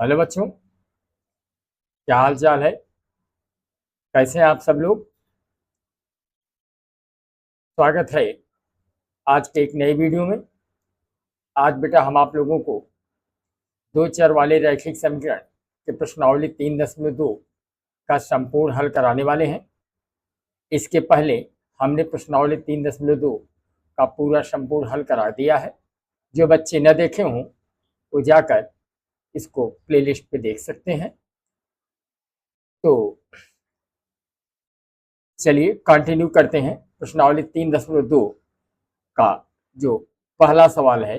Hello बच्चों, क्या हाल चाल है। कैसे हैं आप सब लोग। स्वागत है आज के एक नई वीडियो में। आज बेटा हम आप लोगों को दो चर वाले रैखिक समीकरण के प्रश्नावली 3.2 का संपूर्ण हल कराने वाले हैं। इसके पहले हमने प्रश्नावली 3.2 का पूरा संपूर्ण हल करा दिया है। जो बच्चे न देखे हों वो जाकर इसको प्लेलिस्ट पे देख सकते हैं। तो चलिए कंटिन्यू करते हैं। प्रश्नावली 3.2 का जो पहला सवाल है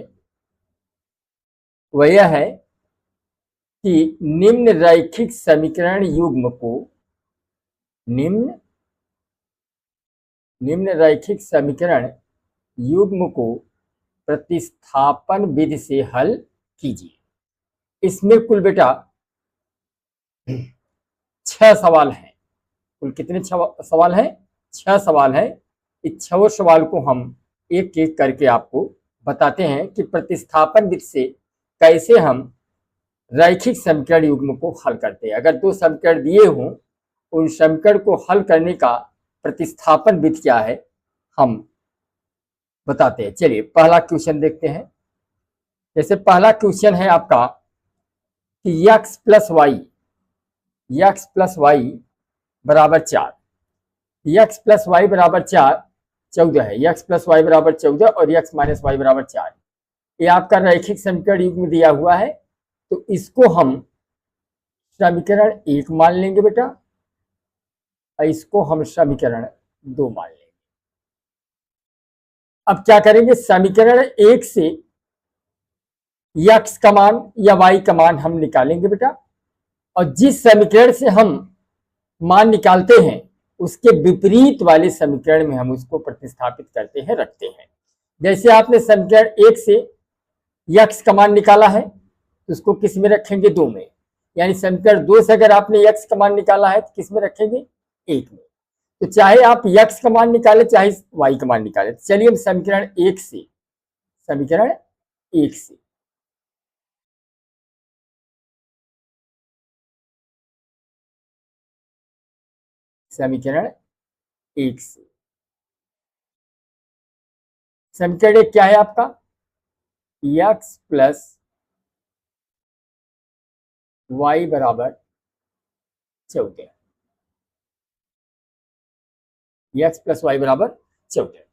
वह यह है कि निम्न रैखिक समीकरण युग्म को निम्न रैखिक समीकरण युग्म को प्रतिस्थापन विधि से हल कीजिए। इसमें कुल बेटा 6 सवाल हैं। कुल कितने सवाल हैं? 6 सवाल हैं। इस 6 सवाल को हम एक एक करके आपको बताते हैं कि प्रतिस्थापन विधि से कैसे हम रैखिक समीकरण युग्म को हल करते हैं। अगर 2 समीकरण दिए हों, उन समीकरण को हल करने का प्रतिस्थापन विधि क्या है हम बताते हैं। चलिए पहला क्वेश्चन देखते हैं। जैसे पहला क्वेश्चन है आपका कि x प्लस वाई बराबर 4, x प्लस वाई बराबर 4 14 है। x प्लस वाई बराबर 14 और x माइनस वाई बराबर 4, ये आपका रैखिक समीकरण युग्म दिया हुआ है। तो इसको हम समीकरण 1 मान लेंगे बेटा, और इसको हम समीकरण 2 मान लेंगे। अब क्या करेंगे, समीकरण 1 से x का मान या y का मान हम निकालेंगे बेटा, और जिस समीकरण से हम मान निकालते हैं उसके विपरीत वाले समीकरण में हम उसको प्रतिस्थापित करते हैं, रखते हैं। जैसे आपने समीकरण 1 से x का मान निकाला है तो उसको किस में रखेंगे? 2 में। यानी समीकरण 2 से अगर आपने x का मान निकाला है तो किस में रखेंगे? 1 में। तो चाहे आप x का मान निकाले चाहे y का मान निकाले। चलिए हम समीकरण 1 से समीकरण 1 से समीकरण 1 से समीकरण 1 क्या है आपका? x प्लस वाई बराबर 14, x प्लस वाई बराबर 14।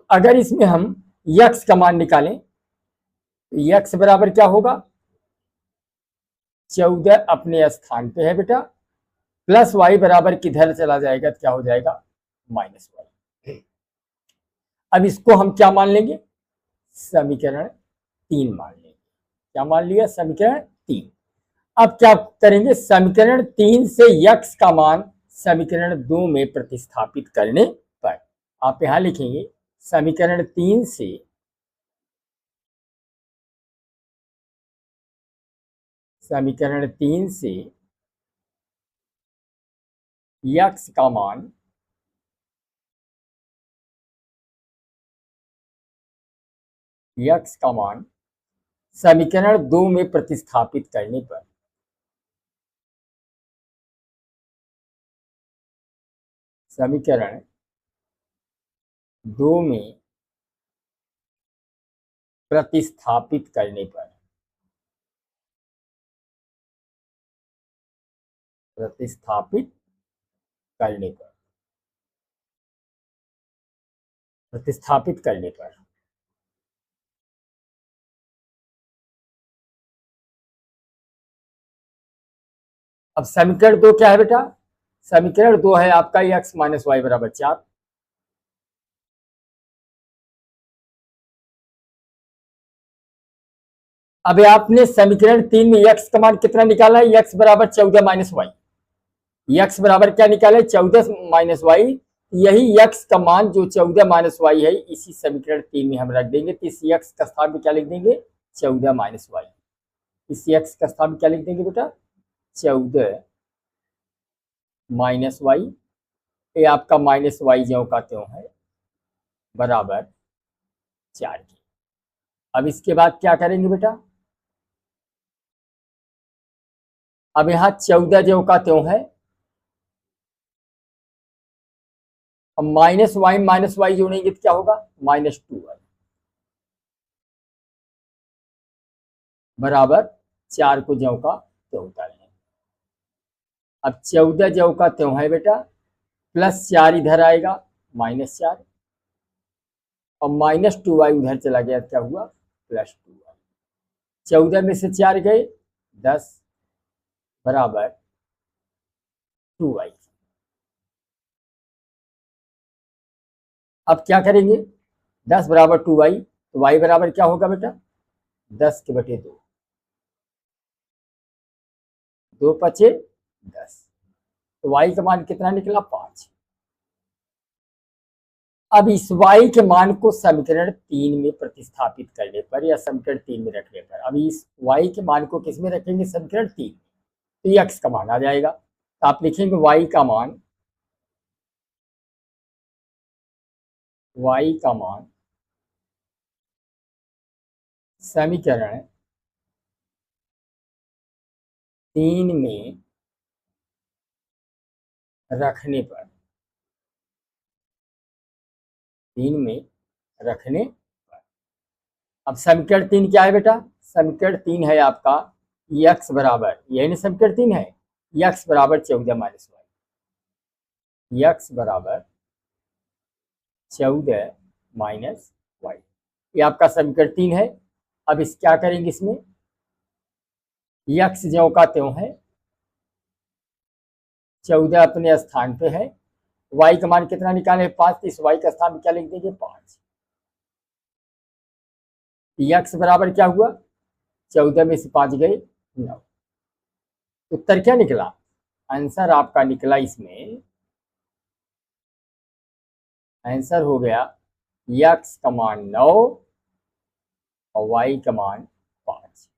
अगर इसमें हम x का मान निकालें तो x बराबर क्या होगा? 14 अपने स्थान पे है बेटा, प्लस y बराबर किधर चला जाएगा तो क्या हो जाएगा? Minus y. अब इसको हम क्या मान लेंगे? समीकरण 3 मान लेंगे। क्या मान लिया? समीकरण 3। अब क्या करेंगे, समीकरण 3 से x का मान समीकरण 2 में प्रतिस्थापित करने पर आप यहां लिखेंगे समीकरण 3 से x का मान समीकरण 2 में प्रतिस्थापित करने पर समीकरण 2 में प्रतिस्थापित करने पर प्रतिस्थापित करने पर प्रतिस्थापित करने पर अब समीकरण 2 क्या है बेटा? समीकरण 2 है आपका x माइनस वाई बराबर 4। अब आपने समीकरण 3 में x का मान कितना निकाला है? x बराबर 14 माइनस वाई। x बराबर क्या निकाला है? 14 माइनस वाई। यही x का मान जो 14 माइनस वाई है इसी समीकरण 3 में हम रख देंगे। तो इस x का स्थान में क्या लिख देंगे? 14 माइनस वाई। इस x का स्थान में क्या लिख देंगे बेटा? 14 माइनस वाई। ये आपका माइनस वाई ज्यों का त्यों है, बराबर 4 की। अब इसके बाद क्या करेंगे बेटा? अब यहाँ 14 जो का त्यों है, अब माइनस वाई जोड़ेंगे तो क्या होगा, -2y बराबर 4 को ज्यों का त्यों उतारेंगे। अब 14 ज्यों का त्यों है बेटा, +4 इधर आएगा -4, और -2y उधर चला गया, क्या हुआ +2y। 14 में से 4 गए 10 बराबर 2y। अब क्या करेंगे, 10 बराबर 2y, तो y बराबर क्या होगा बेटा, 10 के बटे 2, 2 पचे 10, तो y का मान कितना निकला 5। अब इस y के मान को समीकरण 3 में प्रतिस्थापित करने पर या समीकरण 3 में रखने पर, अब इस y के मान को किस में रखेंगे, समीकरण 3 में, तो ये x का मान आ जाएगा। तो आप लिखेंगे y का मान समीकरण 3 में रखने पर, 3 में रखने पर, अब समीकरण 3 क्या है बेटा, समीकरण 3 है आपका x बराबर, यही ना समीकरण 3 है, x बराबर 14 माइनस वाई, x बराबर 14 माइनस वाई, ये आपका समीकरण 3 है। अब इस क्या करेंगे, इसमें x ज्यों का त्यों है, 14 अपने स्थान पे है, y का मान कितना निकाले 5, तो इस y का स्थान पे क्या लिख देंगे 5, x बराबर क्या हुआ, 14 में से 5 गए 9। उत्तर क्या निकला, आंसर आपका निकला इसमें, आंसर हो गया x का मान 9 और y का मान 5।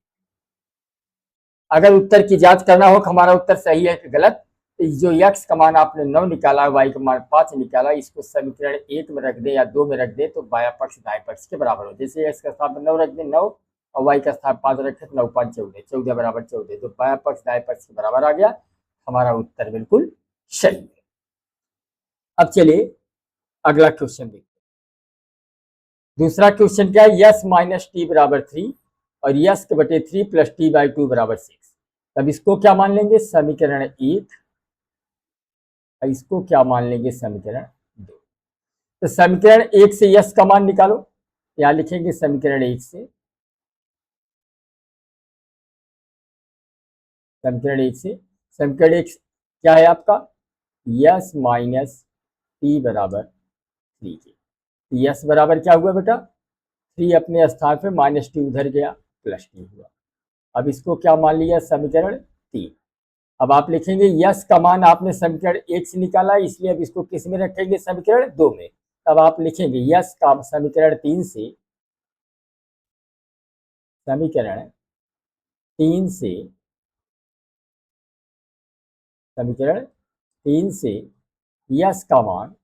अगर उत्तर की जांच करना हो कि हमारा उत्तर सही है कि गलत, तो जो x का मान आपने 9 निकाला, y का मान 5 निकाला, इसको समीकरण 1 में रख दे या 2 में रख दे तो बाया पक्ष दाएं पक्ष के बराबर हो। जैसे x का स्थान 9 रख दे 9 और y का स्थान 5 रखे तो 9 5 14, 14 बराबर 14, तो बाया पक्ष दाएं पक्ष के बराबर आ गया, हमारा उत्तर बिल्कुल सही है। अब चलिए अगला क्वेश्चन देखते हैं। दूसरा क्वेश्चन क्या है, यस माइनस टी बराबर 3 और यस के बटे 3 प्लस टी बाई 2 बराबर 6। तब इसको क्या मान लेंगे, समीकरण 1, इसको क्या मान लेंगे समीकरण 2। तो समीकरण 1 से यस का मान निकालो, यहां लिखेंगे समीकरण 1 से, समीकरण 1 से, समीकरण 1 क्या है आपका, यस माइनस टी बराबर 3 के, यस बराबर क्या हुआ बेटा, 3 अपने स्थान पे माइनस टी उधर गया प्लस टी हुआ। अब इसको क्या मान लिया, समीकरण 3। अब आप लिखेंगे यस का मान आपने समीकरण 1 से निकाला, इसलिए अब इसको किस में रखेंगे, समीकरण 2 में। तब आप लिखेंगे यस का समीकरण 3 से, समीकरण 3 से, समीकरण 3 से यस का मान,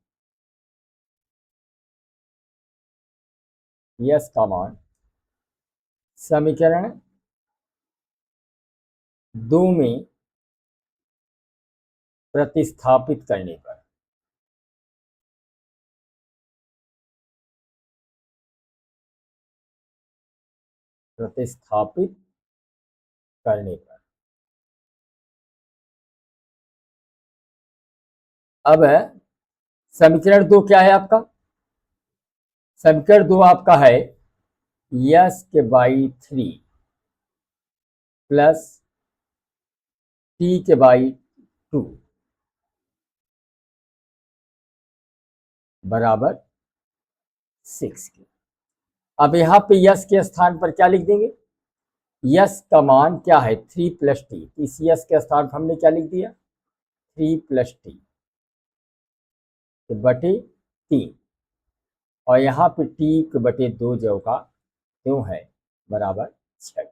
यस का मान समीकरण 2 में प्रतिस्थापित करने पर, प्रतिस्थापित करने पर, अब समीकरण 2 क्या है आपका, समीकरण 2 आपका है यस के बाई 3 प्लस टी के बाई 2 बराबर 6 के। अब यहाँ पे यस के स्थान पर क्या लिख देंगे, यस का मान क्या है 3 प्लस टी, इस यस के स्थान पर हमने क्या लिख दिया 3 प्लस टी बटे 3, और यहाँ पे टी के बटे 2 जो का क्यों है बराबर 6।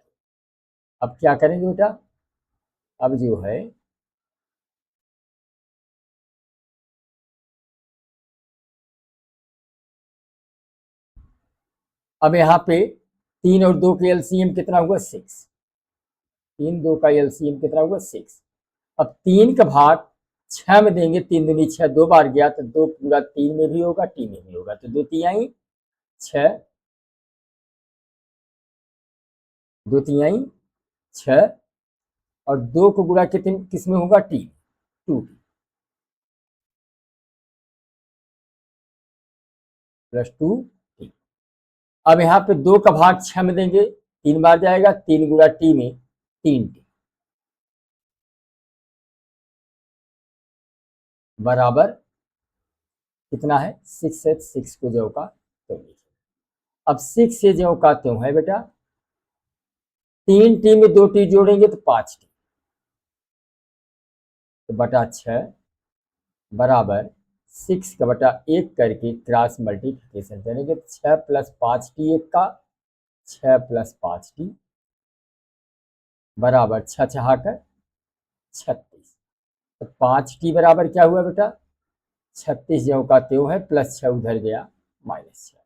अब क्या करेंगे बेटा, अब जो है अब यहाँ पे 3 और 2 के एलसीएम कितना हुआ 6, तीन, दो का एलसीएम कितना हुआ 6। अब 3 का भाग 6 में देंगे, 3 दूनी 6, 2 बार गया तो 2 पूरा 3 में भी होगा, टी में भी होगा, तो 2 तिहाई 6, 2 तिहाई 6, और 2 को गुणा कितने किस में होगा, टी, 2 प्लस 2 टी। अब यहाँ पे 2 का भाग 6 में देंगे, 3 बार जाएगा, 3 गुणा टी में 3 टी बराबर कितना है 6 है, 6 को जो का तो लिखिए। अब 6 से जो का त्यों है बेटा, 3 टी में 2 टी जोड़ेंगे तो 5 टी, तो बटा 6 बराबर 6 का बटा 1 करके क्रॉस मल्टीप्लिकेशन करेंगे तो 6 प्लस 5 टी 1 का, 6 प्लस 5 टी बराबर 6 छहा कर 36। तो 5 टी बराबर क्या हुआ बेटा 36 जो का त्यों है, प्लस 6 उधर गया -6।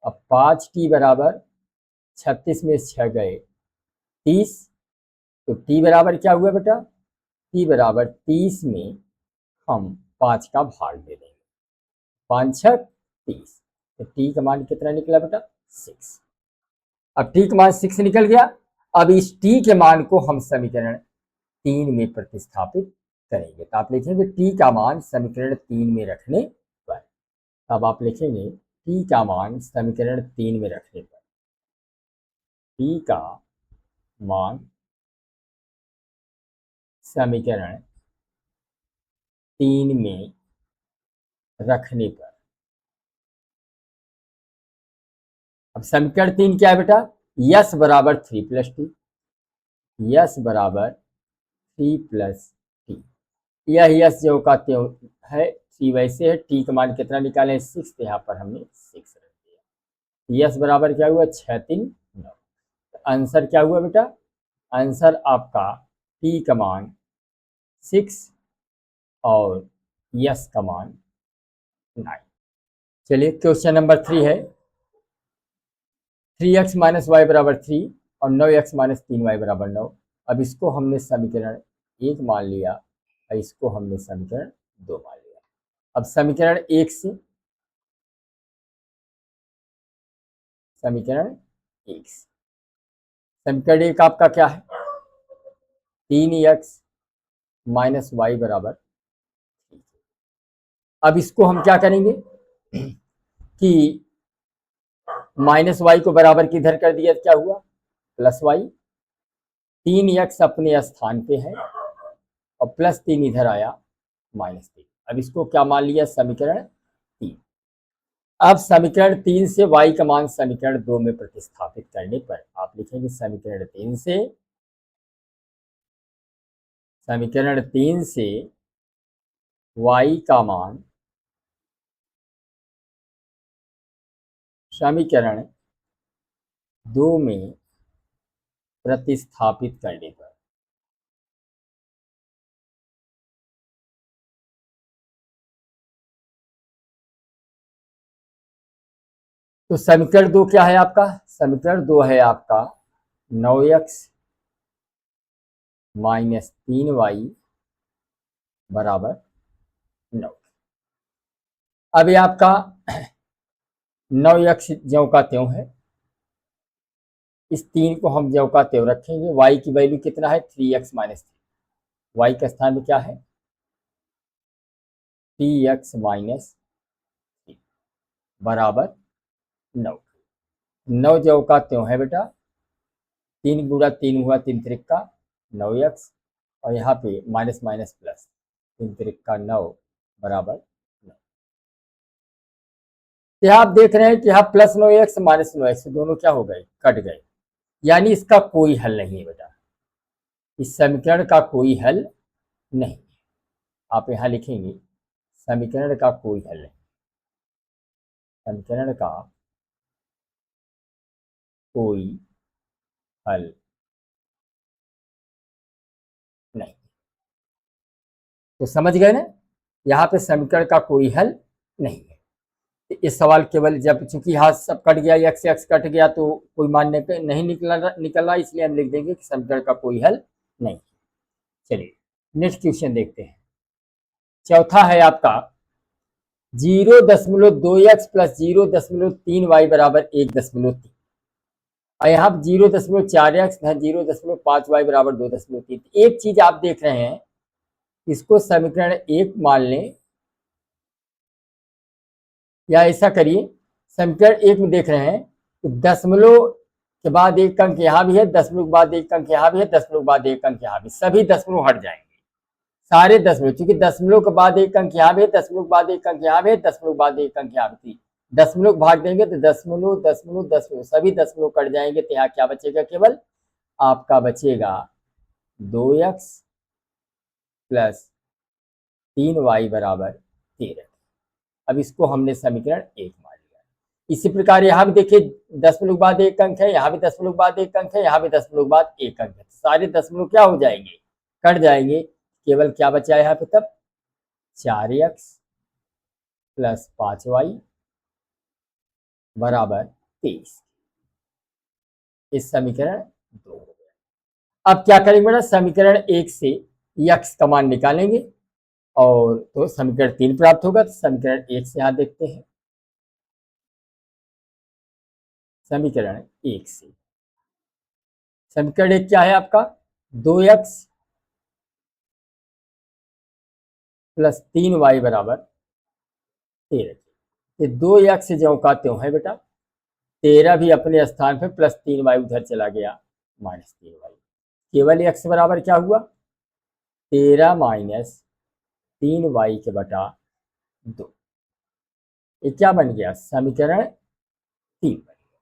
अब 5 टी बराबर 36 में 6 गए 30, तो टी बराबर क्या हुआ बेटा, टी बराबर 30 में हम 5 का भाग दे देंगे, 5 6 30, तो टी का मान कितना निकला बेटा 6। अब टी का मान 6 निकल गया। अब इस टी के मान को हम समीकरण 3 में प्रतिस्थापित करेंगे, तो आप लिखेंगे टी का मान समीकरण 3 में रखने पर, अब आप लिखेंगे टी का मान समीकरण 3 में रखने पर, टी का मान समीकरण 3 में रखने पर। अब समीकरण 3 क्या है बेटा, यस बराबर 3 प्लस 2, यस बराबर 3 प्लस टी, यह यस जो का त्यों है, 3 वैसे है, टी का मान कितना निकाले 6, यहाँ पर हमने 6 रख दिया। यस बराबर क्या हुआ 6 3 9, आंसर क्या हुआ बेटा, आंसर आपका टी का मान 6 और यस का मान 9। चलिए क्वेश्चन नंबर 3 है, 3x माइनस वाई बराबर 3 और 9x माइनस 3y बराबर 9। अब इसको हमने समीकरण 1 मान लिया और इसको हमने समीकरण 2 मान लिया। अब समीकरण 1 से समीकरण 1 आपका क्या है 3x माइनस वाई बराबर 3। अब इसको हम क्या करेंगे कि माइनस वाई को बराबर किधर कर दिया, क्या हुआ प्लस वाई, 3x अपने स्थान पे है और प्लस 3 इधर आया -3। अब इसको क्या मान लिया समीकरण 3। अब समीकरण 3 से y का मान समीकरण 2 में प्रतिस्थापित करने पर आप लिखेंगे समीकरण 3 से y का मान समीकरण 2 में प्रतिस्थापित करने पर। तो समीकरण 2 क्या है आपका, समीकरण 2 है आपका 9x माइनस 3y बराबर 9। अब ये आपका 9x ज्यों का त्यों है, इस 3 को हम ज्यों का त्यों रखेंगे, y की वैल्यू कितना है 3x माइनस 3, y के स्थान में क्या है 3x माइनस 3 बराबर 9। 9 ज्यों का त्यों है बेटा, 3 गुणा 3 हुआ 3 त्रिक 9x, और यहाँ पे माइनस माइनस प्लस 3 त्रिक 9 बराबर 9। यहाँ आप देख रहे हैं कि यहाँ प्लस 9x माइनस 9x दोनों क्या हो गए कट गए, यानी इसका कोई हल नहीं है बेटा, इस समीकरण का कोई हल नहीं। आप यहाँ लिखेंगे समीकरण का कोई हल नहीं, समीकरण का कोई हल नहीं। तो समझ गए ना, यहाँ पे समीकरण का कोई हल नहीं है। इस सवाल केवल जब चूंकि हाथ सब कट गया, एक्स एक्स कट गया तो कोई मान नहीं निकला, इसलिए हम लिख देंगे कि समीकरण का कोई हल नहीं। चलिए नेक्स्ट क्वेश्चन देखते हैं। चौथा है आपका 0.2x प्लस 0.3y बराबर 1.3 और यहाँ 0.4x 0.5y बराबर 2.3। एक चीज आप देख रहे हैं, इसको समीकरण 1 मान लें, या ऐसा करिए समीकरण 1 में देख रहे हैं कि दशमलव के बाद एक अंक यहाँ भी है, दशमलव के बाद एक अंक यहाँ भी है, दशमलव के बाद एक अंक यहाँ भी, सभी दशमलव हट जाएंगे, सारे दशमलव, क्योंकि दशमलव के बाद एक अंक यहाँ भी है, दशमलव के बाद एक अंक यहाँ भी है, दशमलव के बाद एक अंक यहाँ भी, दशमलव भाग देंगे तो दशमलव दशमलव दशमलव सभी दशमलव कट जाएंगे, तो यहाँ क्या बचेगा, केवल आपका बचेगा 2x प्लस 3y बराबर 13। अब इसको हमने समीकरण 1 मान लिया। इसी प्रकार यहाँ भी देखिए दशमलव के बाद एक अंक है, यहाँ भी दशमलव के बाद एक अंक है, यहाँ भी दशमलव के बाद एक अंक है, सारे दशमलव क्या हो जाएंगे, कट जाएंगे, केवल क्या बचा है यहाँ पे तब 4x प्लस 5y बराबर 23। इस समीकरण 2 हो गया। अब क्या करेंगे बेटा, समीकरण 1 से x का मान निकालेंगे और तो समीकरण 3 प्राप्त होगा। तो समीकरण 1 से यहां देखते हैं, समीकरण 1 से समीकरण 1 क्या है आपका 2x प्लस 3y बराबर 13। ये 2x जो का त्यों है बेटा, 13 भी अपने स्थान पे प्लस 3y उधर चला गया माइनस 3y, केवल x बराबर क्या हुआ 13 माइनस 3y के बटा 2। ये क्या बन गया समीकरण 3 बन गया।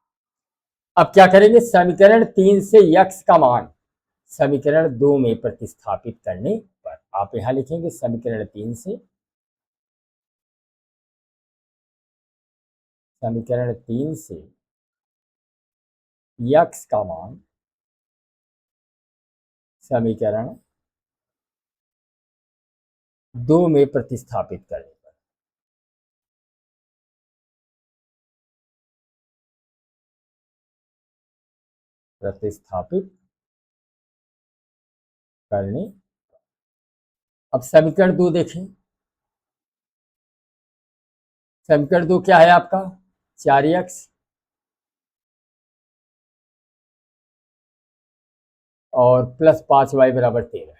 अब क्या करेंगे, समीकरण 3 से x का मान समीकरण 2 में प्रतिस्थापित करने पर आप यहां लिखेंगे समीकरण 3 से x का मान समीकरण 2 में प्रतिस्थापित करने पर अब समीकरण 2 देखें, समीकरण 2 क्या है आपका 4x और प्लस 5y बराबर 13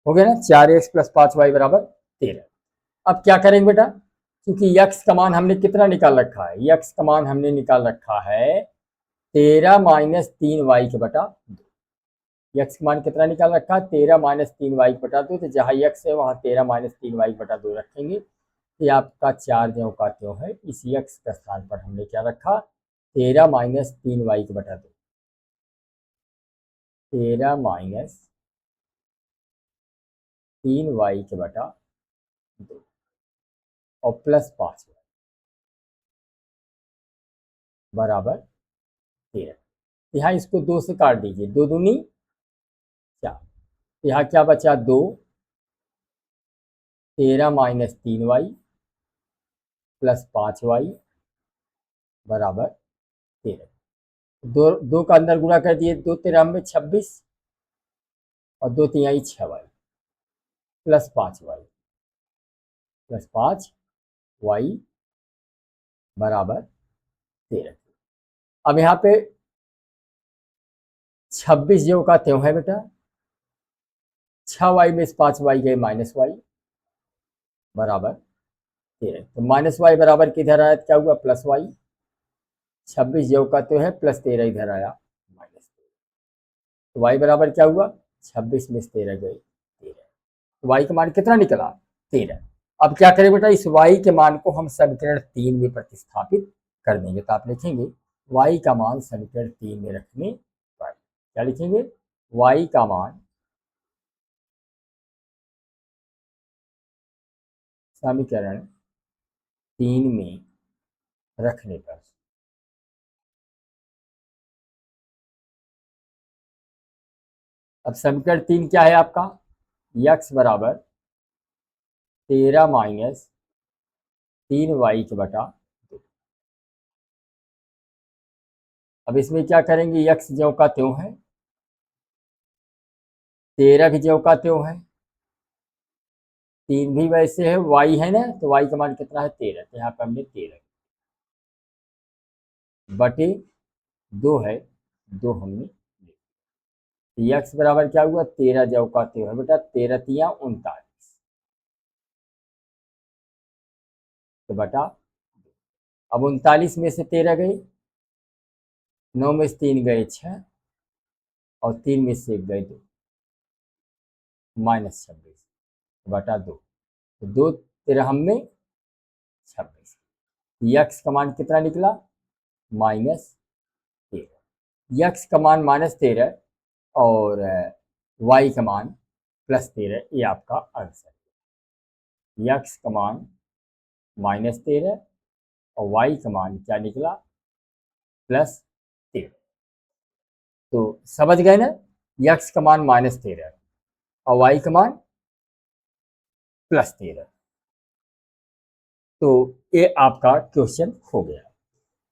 हो गया ना, 4x प्लस 5y बराबर 13। अब क्या करेंगे बेटा, क्योंकि x का मान हमने कितना निकाल रखा है, x का मान हमने निकाल रखा है 13 माइनस 3y के बटा 2। x का मान कितना निकाल रखा है 13 माइनस 3y के बटा 2, तो जहाँ x है वहाँ 13 माइनस 3y के बटा 2 रखेंगे, ये आपका 4 ज्यों का त्यों है, इस x के स्थान पर हमने क्या रखा 13 माइनस 3y के बटा 2, 13 माइनस 3y के बटा 2 और प्लस 5y बराबर 13। यहाँ इसको 2 से काट दीजिए, 2 दूनी 4, यहाँ क्या बचा 2, 13 माइनस 3y प्लस 5y बराबर 13। दो का अंदर गुणा कर दिए, 2 13 में 26 और 2 3 6y प्लस 5y बराबर 13। अब यहाँ पे 26 जो का त्यों है बेटा, 6y में 5y गए माइनस y बराबर 13, तो माइनस y बराबर किधर आया, क्या हुआ प्लस y, 26 जो का त्यों है प्लस 13 इधर आया माइनस 13, तो y बराबर क्या हुआ 26 में 13 गए 13, तो y का मान कितना निकला 13। अब क्या करें बेटा, इस y के मान को हम समीकरण 3 में प्रतिस्थापित कर देंगे, तो आप लिखेंगे y का मान समीकरण 3 में रखने पर क्या लिखेंगे, y का मान समीकरण 3 में रखने पर अब समीकरण 3 क्या है आपका x बराबर 13 माइनस 3y के बटा 2। अब इसमें क्या करेंगे, x ज्यों का त्यों है, 13 भी ज्यों का त्यों है, 3 भी वैसे है, y है ना, तो y का मान कितना है 13, तो यहाँ पे हमने 13 बटे 2 है, 2 हमने x बराबर क्या हुआ, 13 ज्यों का त्यों है बेटा, 13 तिया 39 तो बटा, अब 39 में से 13 गए, 9 में से 3 गए 6 और 3 में से 1 गए 2, -26 बटा 2, तो 2 13 में 26, यक्स का मान कितना निकला, -13, यक्स का मान -13 और वाई का मान +13, ये आपका आंसर है। यक्स का मान -13 और वाई का मान क्या निकला, +13। तो समझ गए ना, यक्स का मान -13 और वाई का मान +13, तो ये आपका क्वेश्चन हो गया।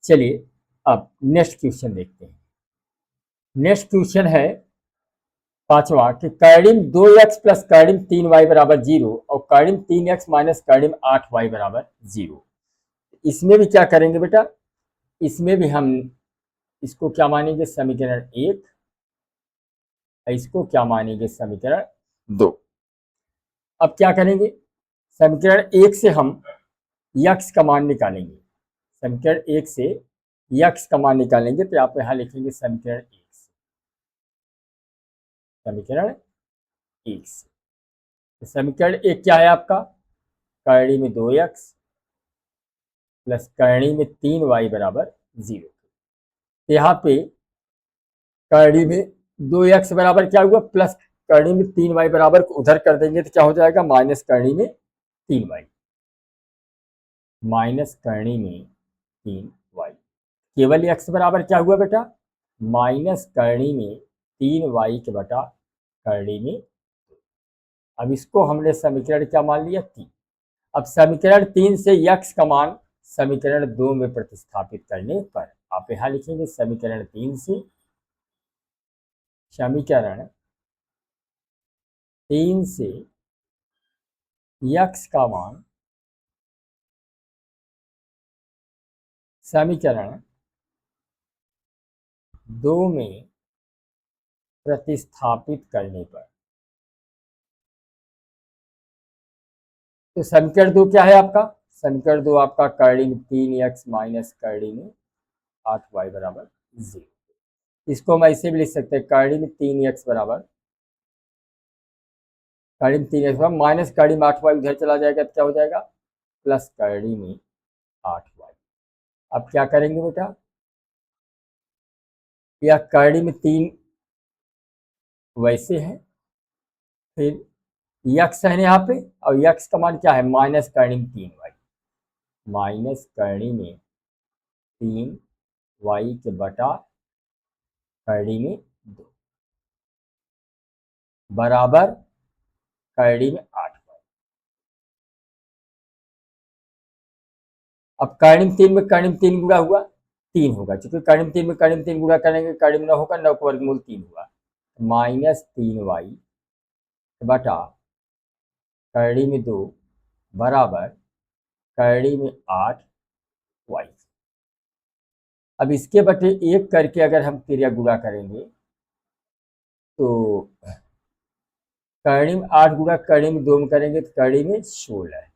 चलिए अब नेक्स्ट क्वेश्चन देखते हैं। नेक्स्ट क्वेश्चन है 5वां कि कर्डिम 2x प्लस कर्डिम 3y बराबर 0 और कर्डिम 3x माइनस कर्डिम 8y बराबर 0। इसमें भी क्या करेंगे बेटा, इसमें भी हम इसको क्या मानेंगे, समीकरण 1, इसको क्या मानेंगे, समीकरण 2। अब क्या करेंगे, समीकरण 1 से हम x का मान निकालेंगे, समीकरण 1 से x का मान निकालेंगे, तो आप यहां लिखेंगे समीकरण 1 से, समीकरण 1 से। तो समीकरण 1 क्या है आपका, कर्णी में 2x प्लस कर्णी में 3y बराबर 0। तो यहाँ पे कर्णी में 2x बराबर क्या हुआ, प्लस कर्णी में 3y बराबर को उधर कर देंगे तो क्या हो जाएगा, माइनस कर्णी में 3y, माइनस कर्णी में 3y, केवल x बराबर क्या हुआ बेटा, माइनस कर्णी में 3y के बटा कर्णी में 2। अब इसको हमने समीकरण क्या मान लिया, 3। अब समीकरण 3 से x का मान समीकरण 2 में प्रतिस्थापित करने पर आप यहां लिखेंगे समीकरण 3 से, समीकरण 3 से x का मान समीकरण 2 में प्रतिस्थापित करने पर, तो समीकरण 2 क्या है आपका, समीकरण 2 आपका कर्णी में 3x माइनस कर्णी में 8y बराबर 0। इसको हम ऐसे भी लिख सकते हैं, कर्णी में 3x बराबर, कर्णी में 3x बराबर माइनस कर्णी में 8y, उधर चला जाएगा तो क्या हो जाएगा, प्लस कर्णी में 8y। अब क्या करेंगे बेटा, या कर्णी में 3 वैसे है, फिर यक्स है यहाँ पे, और यक्स का मान क्या है, माइनस कर्णी में 3y, माइनस कर्णी में 3y के बटा कर्णी में 2 बराबर कर्णी में 8y। अब कर्णी में 3 में कर्णी में 3 गुणा हुआ 3 होगा, क्योंकि कर्णी में 3 में कर्णी में 3 गुणा करेंगे कर्णी में 9 होगा, 9 का वर्गमूल 3 हुआ, -3y बटा कर्णी में 2 बराबर कर्णी में 8y। अब इसके बटे 1 करके अगर हम क्रिया गुणा करेंगे तो कर्णी में 8 गुणा कर्णी में 2 में करेंगे तो कर्णी में 16,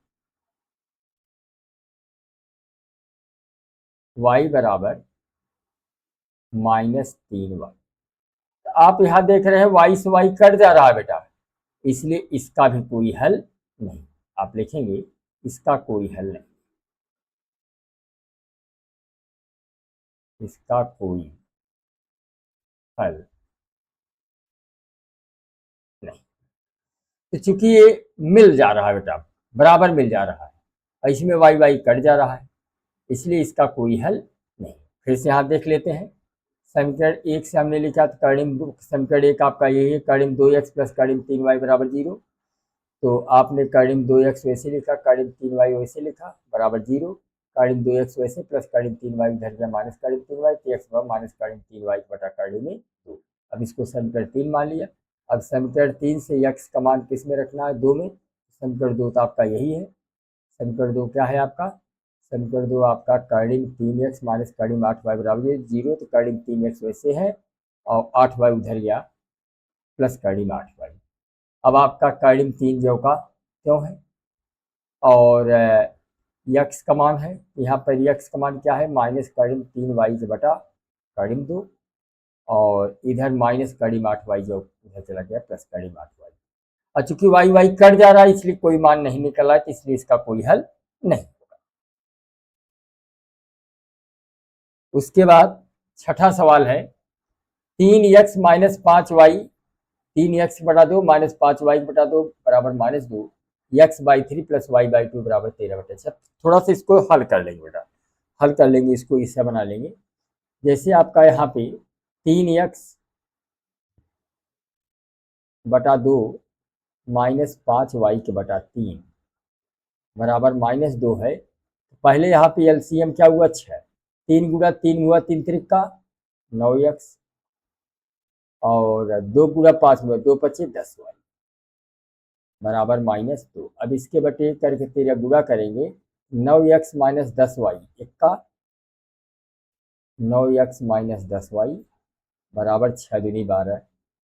y बराबर -3y। तो आप यहां देख रहे हैं y से y कट जा रहा है बेटा, इसलिए इसका भी कोई हल नहीं, आप लिखेंगे इसका कोई हल नहीं, इसका कोई हल नहीं। तो चूंकि ये मिल जा रहा है बेटा, बराबर मिल जा रहा है, और इसमें वाई वाई कट जा रहा है, इसलिए इसका कोई हल नहीं। फिर से यहाँ देख लेते हैं, समीकरण 1 से हमने लिखा तो कर्णी, समीकरण 1 आपका यही है, Karni 2x plus Karni 3y बराबर 0। तो आपने कारिम 2x वैसे लिखा, कारिम 3y वैसे लिखा बराबर 0, कारिम 2x वैसे प्लस कारिम 3y इधर गया माइनस कारिम 3y, तो x बराबर माइनस कारिम 3y बटा कारिम में 2। अब इसको समीकरण 3 मान लिया। अब समीकरण 3 से x का मान किस में रखना है, 2 में। समीकरण 2 तो आपका यही है। समीकरण 2 क्या है आपका, समीकरण 2 आपका Karim 3x minus Karim 8y बराबर 0, तो कारिम 3x वैसे है और 8y उधर गया प्लस कारिम 8y। अब आपका कारिम 3 जो का क्यों है और यक्स का मान है, यहाँ पर यक्स का मान क्या है, माइनस कारिम 3y बटा कारिम 2, और इधर माइनस कारिम 8y जो इधर चला गया प्लस कारिम 8y। और चूंकि वाई वाई कट जा रहा है इसलिए कोई मान नहीं निकल रहा है, तो इसलिए इसका कोई हल नहीं होगा। उसके बाद छठा सवाल है 3x माइनस 5y, 3x बटा 2 माइनस 5y बटा 2 बराबर माइनस 2, x/3 प्लस y/2 बराबर 13/6। थोड़ा सा इसको हल कर लेंगे बेटा, हल कर लेंगे, इसको इससे बना लेंगे। जैसे आपका यहाँ पे 3x बटा 2 माइनस 5y के बटा 3 बराबर माइनस 2 है, तो पहले यहाँ पे एलसीएम क्या हुआ, 6, 3 गुणा 3 हुआ 3 त्रिक का 9x, और 2 गुणा 5 हुआ 2 पच्चीस 10y बराबर माइनस 2। अब इसके बटे करके 13 गुणा करेंगे, 9x माइनस 10y इक्का, 9x माइनस 10y बराबर 6 दूनी 12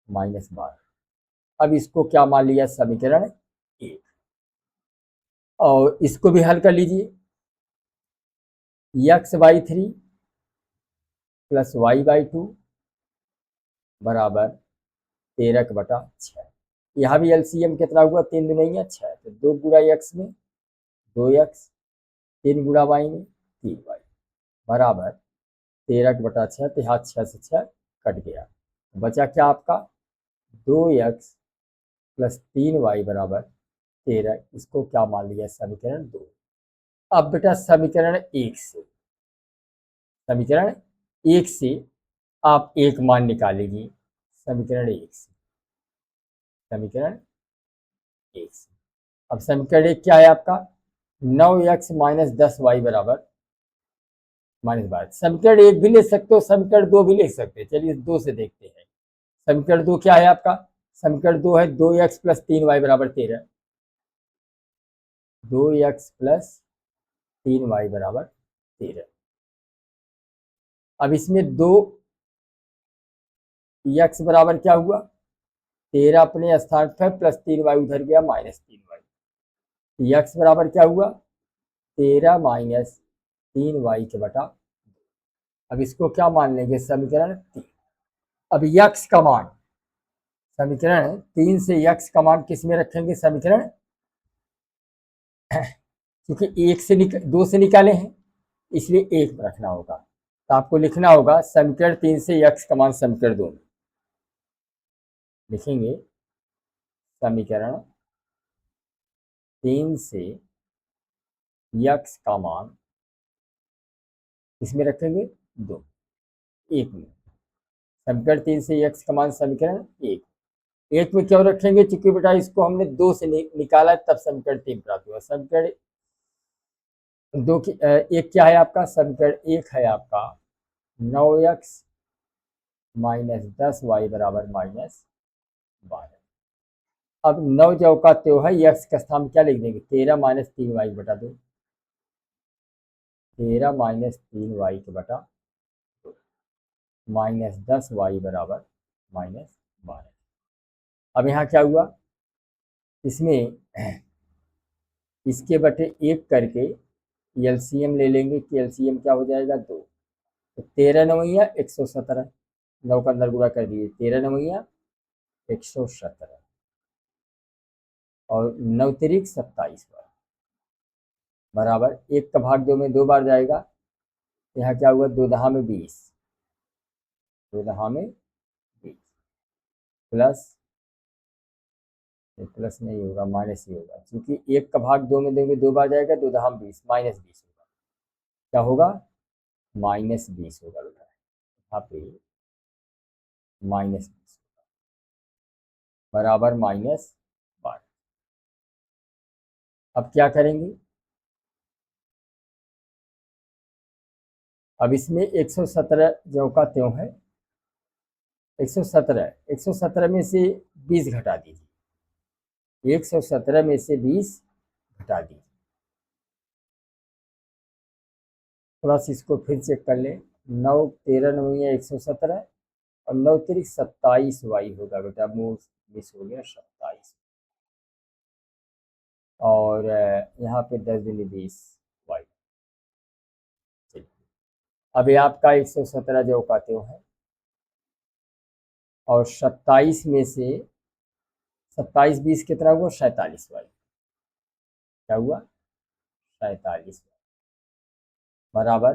माइनस 12। अब इसको क्या मान लिया, समीकरण 1, और इसको भी हल कर लीजिए। x/3 प्लस y/2 बराबर 13/6। यहाँ भी एलसीएम कितना हुआ, 3 दूनी 6, तो 2 गुणा x में 2x, 3 गुणा y में 3y बराबर 13/6। तो यहाँ 6 से 6 कट गया, बचा क्या आपका 2x प्लस 3y बराबर 13। इसको क्या मान लिया, समीकरण 2। अब बेटा समीकरण 1 से, समीकरण 1 से आप एक मान निकालेंगे, समीकरण 1 से, समीकरण 1 से। अब समीकरण 1 क्या है आपका, 9x माइनस 10y बराबर माइनस 12। समीकरण 1 भी ले सकते हो, समीकरण 2 भी ले सकते हैं। चलिए 2 से देखते हैं। समीकरण 2 क्या है आपका, समीकरण 2 है 2x प्लस 3y बराबर 13, 2x प्लस 3y बराबर 13। अब इसमें 2x बराबर क्या हुआ, 13 अपने स्थान पर प्लस 3y उधर गया माइनस 3y, x बराबर क्या हुआ 13 माइनस 3y के बटा। अब इसको क्या मान लेंगे, समीकरण 3। अब x का मान, समीकरण 3 से x का मान किस में रखेंगे, समीकरण, क्योंकि 1 से 2 से निकाले हैं इसलिए 1 में रखना होगा। तो आपको लिखना होगा समीकरण 3 से x का मान समीकरण 2 में लिखेंगे, समीकरण 3 से x का मान इसमें रखेंगे 2, 1 में। समीकरण 3 से x का मान समीकरण 1 में क्यों रखेंगे, चूंकि बेटा इसको हमने 2 से निकाला तब समीकरण 3 प्राप्त हुआ। समीकरण 2 की 1 क्या है आपका, समीकरण 1 है आपका 9x माइनस 10y बराबर माइनस 12। अब 9 जो का त्यो है, x का स्थान क्या लिख देंगे, 13 माइनस 3y बटा 2, 13 माइनस 3y के बटा 2 माइनस 10y बराबर माइनस 12। अब यहाँ क्या हुआ, इसमें इसके बटे 1 करके एलसीएम ले लेंगे कि एलसीएम क्या हो जाएगा 2, तो 13 नवैया 117, 9 का अंदर गुणा कर दिए, 13 नवैया 117 और 9 तिरिक 27 बराबर 1 का भाग 2 में 2 बार जाएगा। यहाँ क्या हुआ, 2 दहा में 20, 2 दहा में 20 प्लस, प्लस नहीं होगा माइनस ही होगा, क्योंकि 1 का भाग 2 में देंगे 2 बार जाएगा, 2 दहा में 20 माइनस 20 होगा। क्या होगा, माइनस 20 होगा बेटा, यहाँ पे माइनस 20 बराबर माइनस 12। अब क्या करेंगे, अब इसमें 117 ज्यों का त्यों है, 117 में से 20 घटा दीजिए, 117 में से 20 घटा दीजिए। थोड़ा सा इसको फिर चेक कर लें, 9 13 9 117 और 9 तिरिक 27 वाई होगा बेटा, मुँह मिस हो गया 27, और यहाँ पे 10 दूनी 20 वाई। चलिए अब ये आपका 117 जो का त्यों है, और 27 में से 27 20 कितना हुआ, 47 वाई। क्या हुआ, 47 बराबर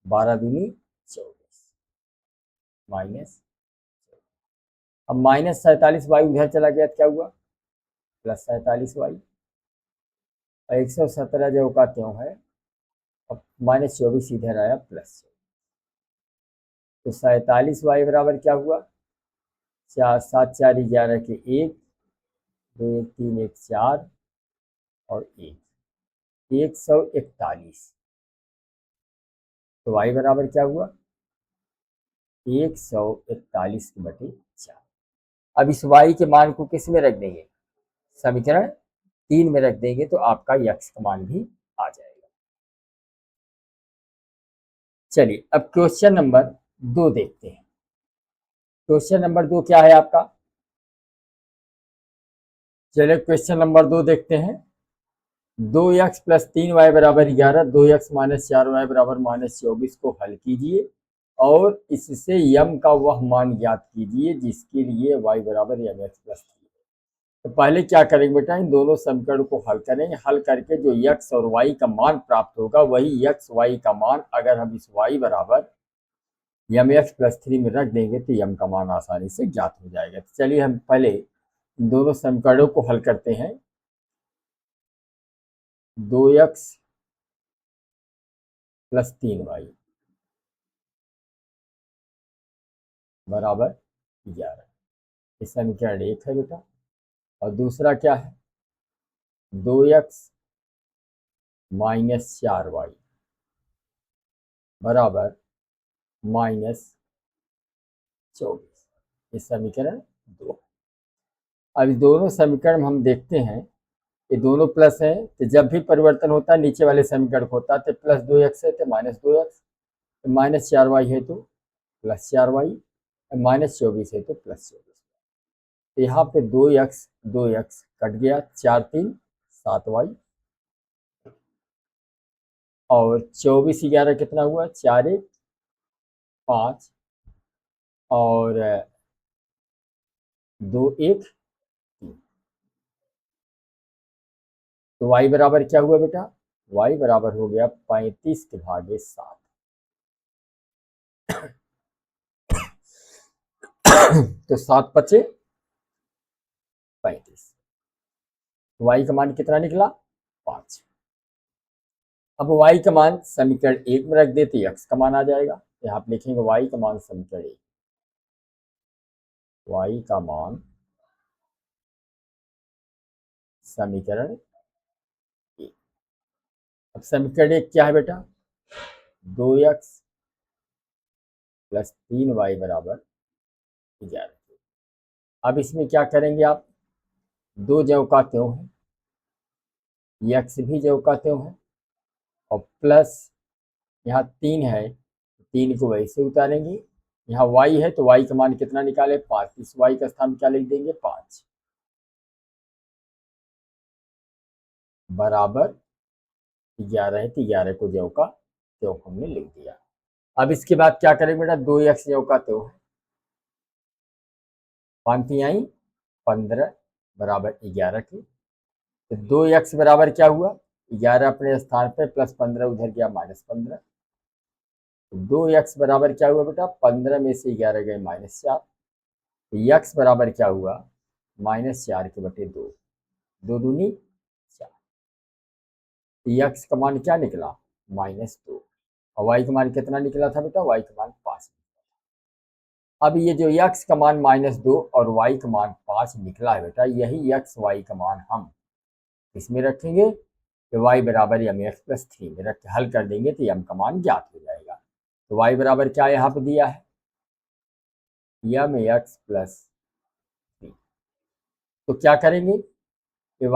12 दूनी 24 माइनस, अब माइनस 47 वाई उधर चला गया तो क्या हुआ, प्लस 47 वाई। 117 जो का त्यों है, अब माइनस 24 इधर आया प्लस, तो 47 वाई बराबर क्या हुआ, 4 7 4 11 के 1 2 1 3 1 4 और 1 141, तो वाई बराबर क्या हुआ, 141 के बटे 4। अब इस वाई के मान को किस में रख देंगे, समीकरण 3 में रख देंगे, तो आपका यक्स का मान भी आ जाएगा। चलिए अब क्वेश्चन नंबर 2 देखते हैं। क्वेश्चन नंबर 2 क्या है आपका, चलिए क्वेश्चन नंबर 2 देखते हैं। 2x प्लस 3y बराबर 11, 2x माइनस 4y बराबर माइनस 24 को हल कीजिए और इससे यम का वह मान ज्ञात कीजिए जिसके लिए y बराबर mx प्लस 3। तो पहले क्या करेंगे बेटा, इन दोनों समीकरण को हल करेंगे, हल करके जो x और y का मान प्राप्त होगा वही x y का मान अगर हम इस y बराबर mx प्लस 3 में रख देंगे तो यम का मान आसानी से ज्ञात हो जाएगा। तो चलिए हम पहले इन दोनों समीकरणों को हल करते हैं। 2x प्लस 3y बराबर 11, ये समीकरण 1 है बेटा। और दूसरा क्या है, 2x माइनस 4y बराबर माइनस 24, ये समीकरण 2। अब इस दोनों समीकरण हम देखते हैं, ये दोनों प्लस है, तो जब भी परिवर्तन होता है नीचे वाले समीकरण को होता है, तो प्लस 2x है तो माइनस 2x, माइनस 4y है तो प्लस 4y, माइनस 24 है तो प्लस 24। तो यहाँ पे 2x कट गया, 4 3 7y, और 24 11 कितना हुआ, 4 1 5, और 2 1 3। तो y बराबर क्या हुआ बेटा, y बराबर हो गया 35 के भागे 7। तो 7 बचे 35, y का मान कितना निकला, 5। अब y का मान समीकरण 1 में रख देते x का मान आ जाएगा, यहाँ आप लिखेंगे y का मान समीकरण 1, y का मान समीकरण 1। अब समीकरण 1 क्या है बेटा, 2x प्लस 3y बराबर 11। अब इसमें क्या करेंगे आप, दो ज्यों का त्यों है, x भी ज्यों का त्यों है, और प्लस यहाँ 3 है, 3 को वैसे उतारेंगे, यहाँ y है तो y का मान कितना निकाले, 5, इस y का स्थान क्या लिख देंगे, 5 बराबर 11 है, तो 11 को ज्यों का त्यों हमने लिख दिया। अब इसके बाद क्या करेंगे बेटा, 2x ज्यों का त्यों है, 5 आई 15 बराबर 11 की, तो 2x बराबर क्या हुआ, 11 अपने स्थान पे प्लस 15 उधर गया माइनस 15, तो 2x बराबर क्या हुआ बेटा, 15 में से 11 गए माइनस 4, तो x बराबर क्या हुआ, माइनस 4 के बटे 2, 2 दूनी 4, तो x का मान क्या निकला, माइनस 2, और y का मान कितना निकला था बेटा, y का मान 5। अब ये जो x का मान -2 और y का मान 5 निकला है बेटा, यही x y का मान हम इसमें रखेंगे तो y बराबर एम एक्स प्लस 3 में रख के हल कर देंगे तो m का मान ज्ञात हो जाएगा। तो y बराबर क्या यहाँ पे दिया है, एम एक्स प्लस 3। तो क्या करेंगे कि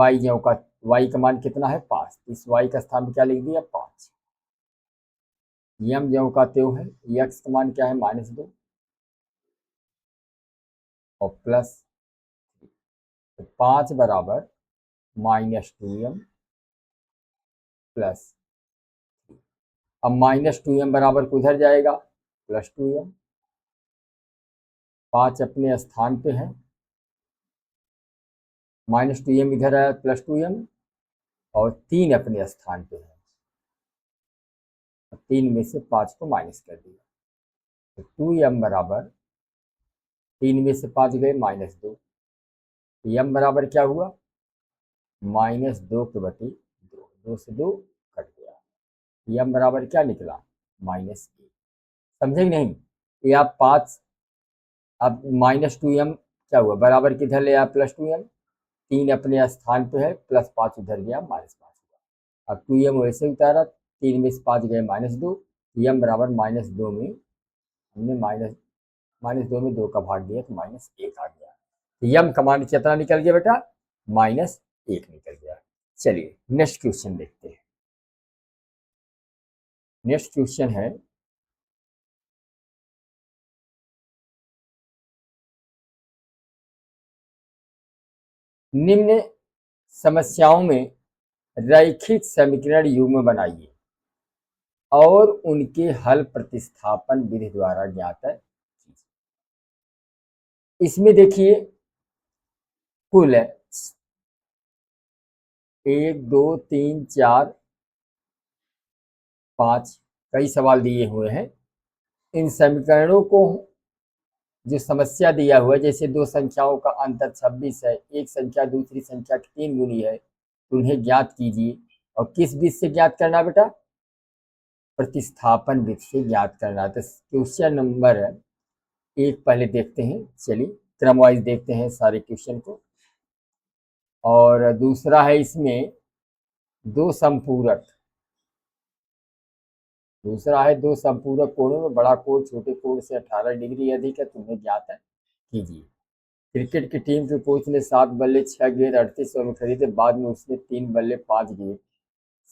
y का मान कितना है 5, इस y का स्थान पे क्या लिख दिया 5। एम ज्यों का त्यों है, x का मान क्या है -2 और प्लस 3। तो 5 बराबर -2m प्लस, अब -2m बराबर उधर जाएगा +2m। 5 अपने स्थान पे है, -2m इधर आया +2m और 3 अपने स्थान पे है, 3 में से 5 को माइनस कर दिया तो 2m बराबर 3 में से 5 गए -2, तो m बराबर क्या हुआ -2 के बटे 2, 2 से 2 कट गया, m बराबर क्या निकला -1। समझे कि नहीं, ये आप 5, अब -2m क्या हुआ बराबर किधर ले आया +2m, 3 अपने स्थान पे है +5 उधर गया -5 हुआ। अब 2m वैसे उतारा, 3 में से 5 गए -2, m बराबर -2 में हमने -2 में 2 का भाग दिया तो -1 आ गया। तो m का मान कितना निकल गया बेटा -1 निकल गया। चलिए नेक्स्ट क्वेश्चन देखते हैं। नेक्स्ट क्वेश्चन है निम्न समस्याओं में रैखिक समीकरण युग्म बनाइए और उनके हल प्रतिस्थापन विधि द्वारा ज्ञात है। इसमें देखिए कुल है 1 2 3 4 5 कई सवाल दिए हुए हैं। इन समीकरणों को जो समस्या दिया हुआ है, जैसे दो संख्याओं का अंतर 26 है, एक संख्या दूसरी संख्या की 3 गुनी है, तो उन्हें ज्ञात कीजिए। और किस विधि से ज्ञात करना बेटा, प्रतिस्थापन विधि से ज्ञात करना। तो क्वेश्चन नंबर 1 पहले देखते हैं, चलिए क्रम वाइज देखते हैं सारे क्वेश्चन को। और दूसरा है इसमें दो संपूरक, दूसरा है दो संपूरक कोणों में बड़ा कोण छोटे कोण से 18 डिग्री अधिक है, तुम्हें ज्ञात है कीजिए। क्रिकेट की टीम के कोच ने 7 बल्ले 6 गेंद 3800 में खरीदे, बाद में उसने 3 बल्ले 5 गेंद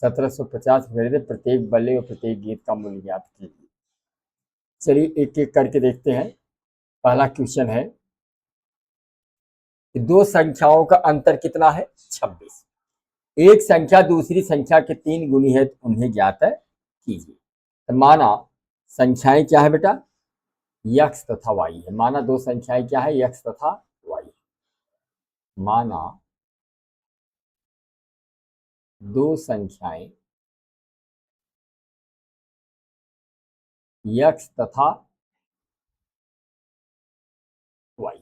1750 में खरीदे, प्रत्येक बल्ले और प्रत्येक गेंद का मूल्य ज्ञात कीजिए। चलिए एक एक करके देखते हैं। पहला क्वेश्चन है कि दो संख्याओं का अंतर कितना है 26, एक संख्या दूसरी संख्या के 3 गुनी है, तो उन्हें ज्ञात है कीजिए। तो माना संख्याएं क्या है बेटा, x तथा y है। माना दो संख्याएं क्या है, x तथा y। माना दो संख्याएं x तथा y।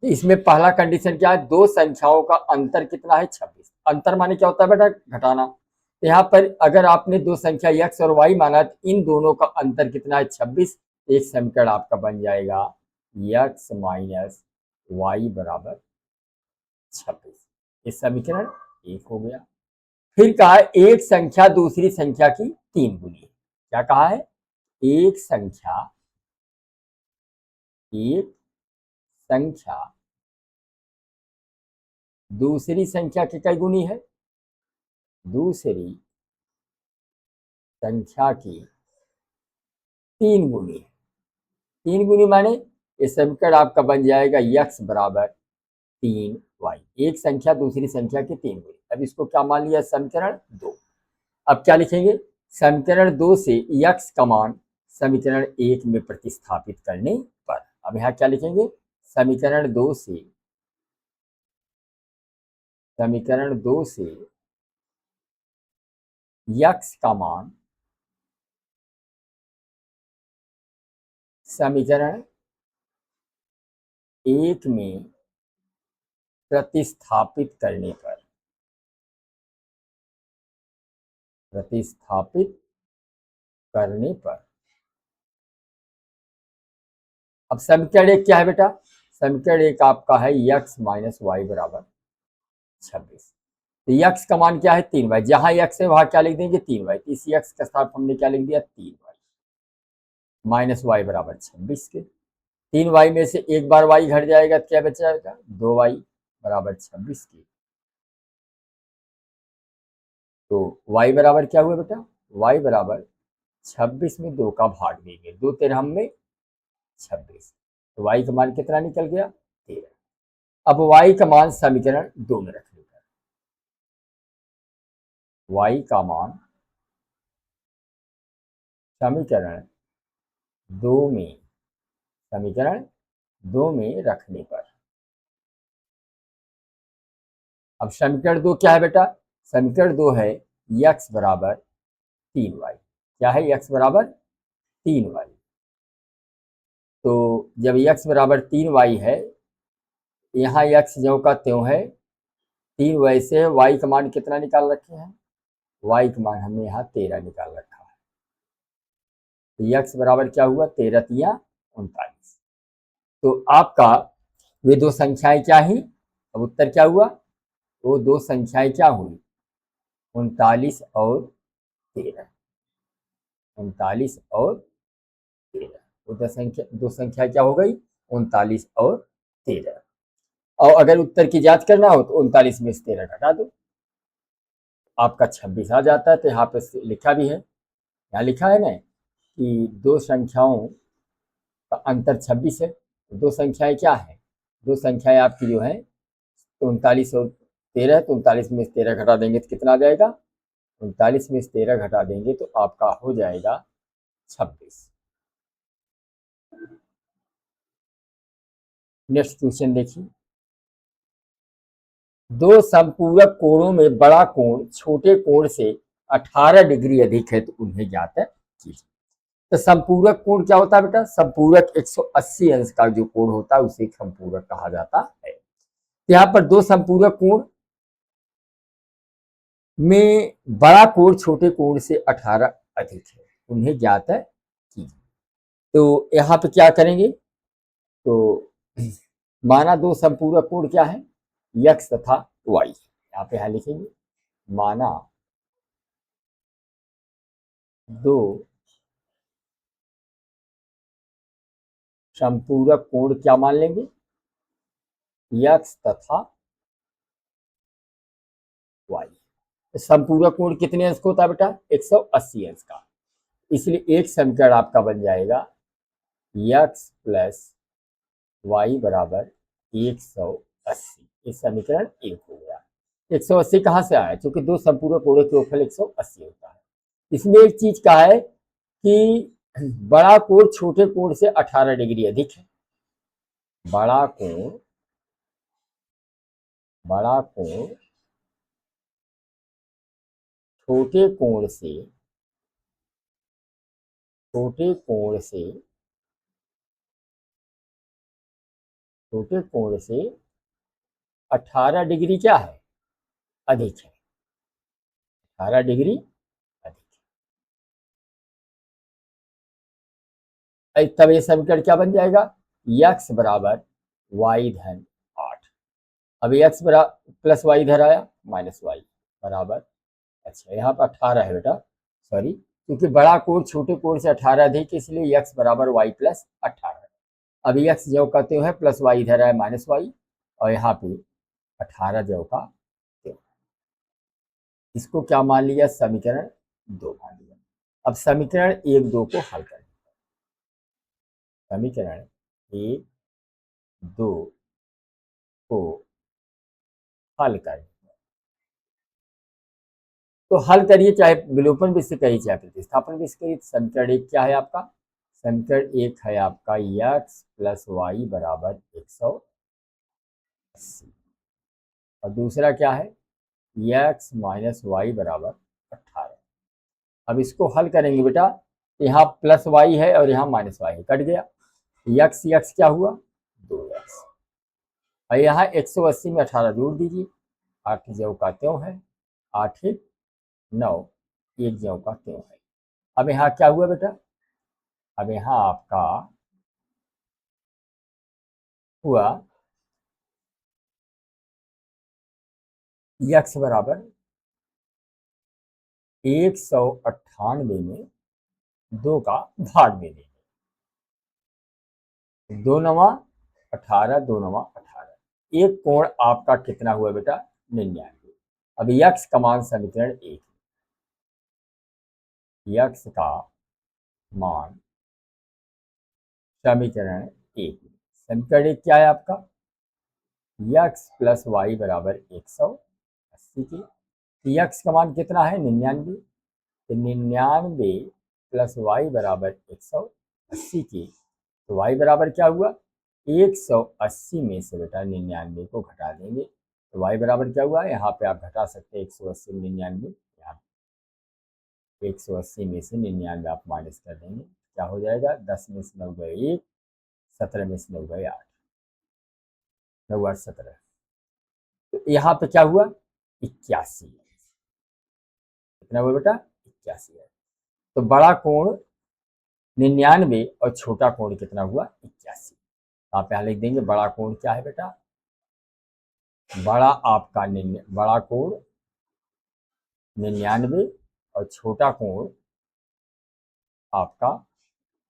इसमें पहला कंडीशन क्या है, दो संख्याओं का अंतर कितना है 26। अंतर माने क्या होता है बेटा, घटाना। यहाँ पर अगर आपने दो संख्या x और y माना, तो इन दोनों का अंतर कितना है 26। एक समीकरण आपका बन जाएगा x माइनस वाई बराबर 26। ये समीकरण 1 हो गया। फिर कहा है एक संख्या दूसरी संख्या की 3 गुनी। क्या कहा है, एक संख्या दूसरी संख्या की कई गुनी है, दूसरी संख्या की 3 गुनी है। 3 गुनी माने ये समीकरण आपका बन जाएगा x बराबर 3y। एक संख्या दूसरी संख्या की 3 गुनी। अब इसको क्या मान लिया, समीकरण 2। अब क्या लिखेंगे, समीकरण 2 से x का मान समीकरण 1 में प्रतिस्थापित करने पर। अब यहाँ क्या लिखेंगे, समीकरण 2 से x का मान समीकरण 1 में प्रतिस्थापित करने पर, अब समीकरण 1 क्या है बेटा, समीकरण 1 आपका है x माइनस वाई बराबर 26। तो यक्स का मान क्या है 3y, जहां यक्स है वहां क्या लिख देंगे 3y, तो इस यक्स का स्थान हमने क्या लिख दिया 3y माइनस वाई बराबर 26 के। 3y में से एक बार y घट जाएगा तो क्या बचा, 2y बराबर 26 के। तो y बराबर क्या हुआ बेटा, y बराबर 26 में 2 का भाग देंगे, 2 तेरह में 26, तो y का मान कितना निकल गया 13। अब y का मान समीकरण 2 में रखने का, y का मान समीकरण 2 में, समीकरण 2 में रखने पर, अब समीकरण 2 क्या है बेटा, समीकरण 2 है x बराबर 3y, क्या है x बराबर 3y। तो जब x बराबर 3y है, यहाँ x ज्यों का त्यों है, 3y से y का मान कितना निकाल रखे हैं, y का मान हमने यहाँ 13 निकाल रखा है। तो x बराबर क्या हुआ 13 तिया 39। तो आपका वे दो संख्याएं क्या ही, अब उत्तर क्या हुआ, वो दो संख्याएं क्या हुई 39 और 13, 39 और 13, वो दो संख्या क्या हो गई 39 और 13। और अगर उत्तर की जांच करना हो तो 39 में से 13 घटा दो, आपका 26 आ जाता है। तो यहाँ पे लिखा भी है, यहाँ लिखा है ना कि दो संख्याओं का अंतर 26 है। तो दो संख्याएं क्या है, दो संख्याएं आपकी जो है 39 और 13 है, तो 39 में से 13 घटा देंगे तो कितना आ जाएगा, 39 में से 13 घटा देंगे तो आपका हो जाएगा 26। नेक्स्ट क्वेश्चन देखिए, दो संपूरक कोणों में बड़ा कोण छोटे कोण से 18 डिग्री अधिक है तो उन्हें ज्ञात कीजिए। तो संपूरक कोण क्या होता है बेटा, संपूरक 180 अंश का जो कोण होता है उसे संपूरक कहा जाता है। यहाँ पर दो संपूरक कोण में बड़ा कोण छोटे कोण से 18 अधिक है, उन्हें ज्ञात कीजिए। तो यहाँ पे क्या करेंगे, तो माना दो संपूरक कोण क्या है x तथा y, यहाँ पे यहाँ लिखेंगे माना दो संपूरक कोण क्या मान लेंगे x तथा y। संपूरक कोण कितने अंश का होता है बेटा 180 अंश का, इसलिए एक समीकरण आपका बन जाएगा x प्लस वाई बराबर 180। ये समीकरण एक हो गया। 180 कहाँ से आया, क्योंकि दो संपूरक कोणों के योगफल 180 होता है। इसमें एक चीज का है कि बड़ा कोण छोटे कोण से 18 डिग्री अधिक है, बड़ा कोण छोटे कोण से 18 डिग्री क्या है अधिक है, 18 डिग्री अधिक है। तब ये समीकरण क्या बन जाएगा x बराबर वाई धन 8। अब x बराबर प्लस वाई इधर आया माइनस वाई बराबर, अच्छा यहाँ पर 18 है बेटा, सॉरी, क्योंकि बड़ा कोण छोटे कोण से 18 अधिक, इसलिए x बराबर वाई प्लस 18। अब x जो कहते हैं प्लस वाई इधर आया माइनस वाई, और यहाँ पे 18 जो का त्यों, इसको क्या मान लिया समीकरण 2 मान लिया। अब समीकरण 1 2 को हल करें, समीकरण 1 2 को हल करें, तो हल करिए, चाहे विलोपन भी से करिए चाहे प्रतिस्थापन भी से करिए। समीकरण 1 क्या है आपका, समीकरण 1 है आपका x प्लस वाई बराबर 180, और दूसरा क्या है x माइनस वाई बराबर 18। अब इसको हल करेंगे बेटा, यहाँ प्लस वाई है और यहाँ माइनस वाई है, कट गया, x x क्या हुआ 2x, और यहाँ 180 में 18 जोड़ दीजिए, 8 ज्यों का त्यों है, 8 9, 1 ज्यों का त्यों है। अब यहाँ क्या हुआ बेटा, अब यहाँ आपका हुआ यक्स बराबर 198 में 2 का भाग दे देंगे। 2 नवा 18, 2 नवा 18। एक कोण आपका कितना हुआ बेटा? 99। अब यक्स का मान समीकरण 1, यक्स का मान समीकरण 1, समीकरण 1 क्या है आपका? यक्स प्लस वाई बराबर 180 की। यक्स का मान कितना है? 99। तो 99 प्लस वाई बराबर 180 की। तो वाई बराबर क्या हुआ? 180 में से बेटा 99 को घटा देंगे। तो वाई बराबर क्या हुआ? यहाँ पे आप घटा सकते हैं 180 99, यहाँ 180 में से 99 आप माइनस कर देंगे। क्या हो जाएगा? 10 में से 9 गए 1, 17 में से 9 गए 8, 9 8 17। तो यहाँ पे क्या हुआ? 81। कितना हुआ बेटा? 81 है। तो बड़ा कोण 99 और छोटा कोण कितना हुआ? 81। आप यहाँ लिख देंगे बड़ा कोण क्या है बेटा? बड़ा आपका बड़ा कोण 99 और छोटा कोण आपका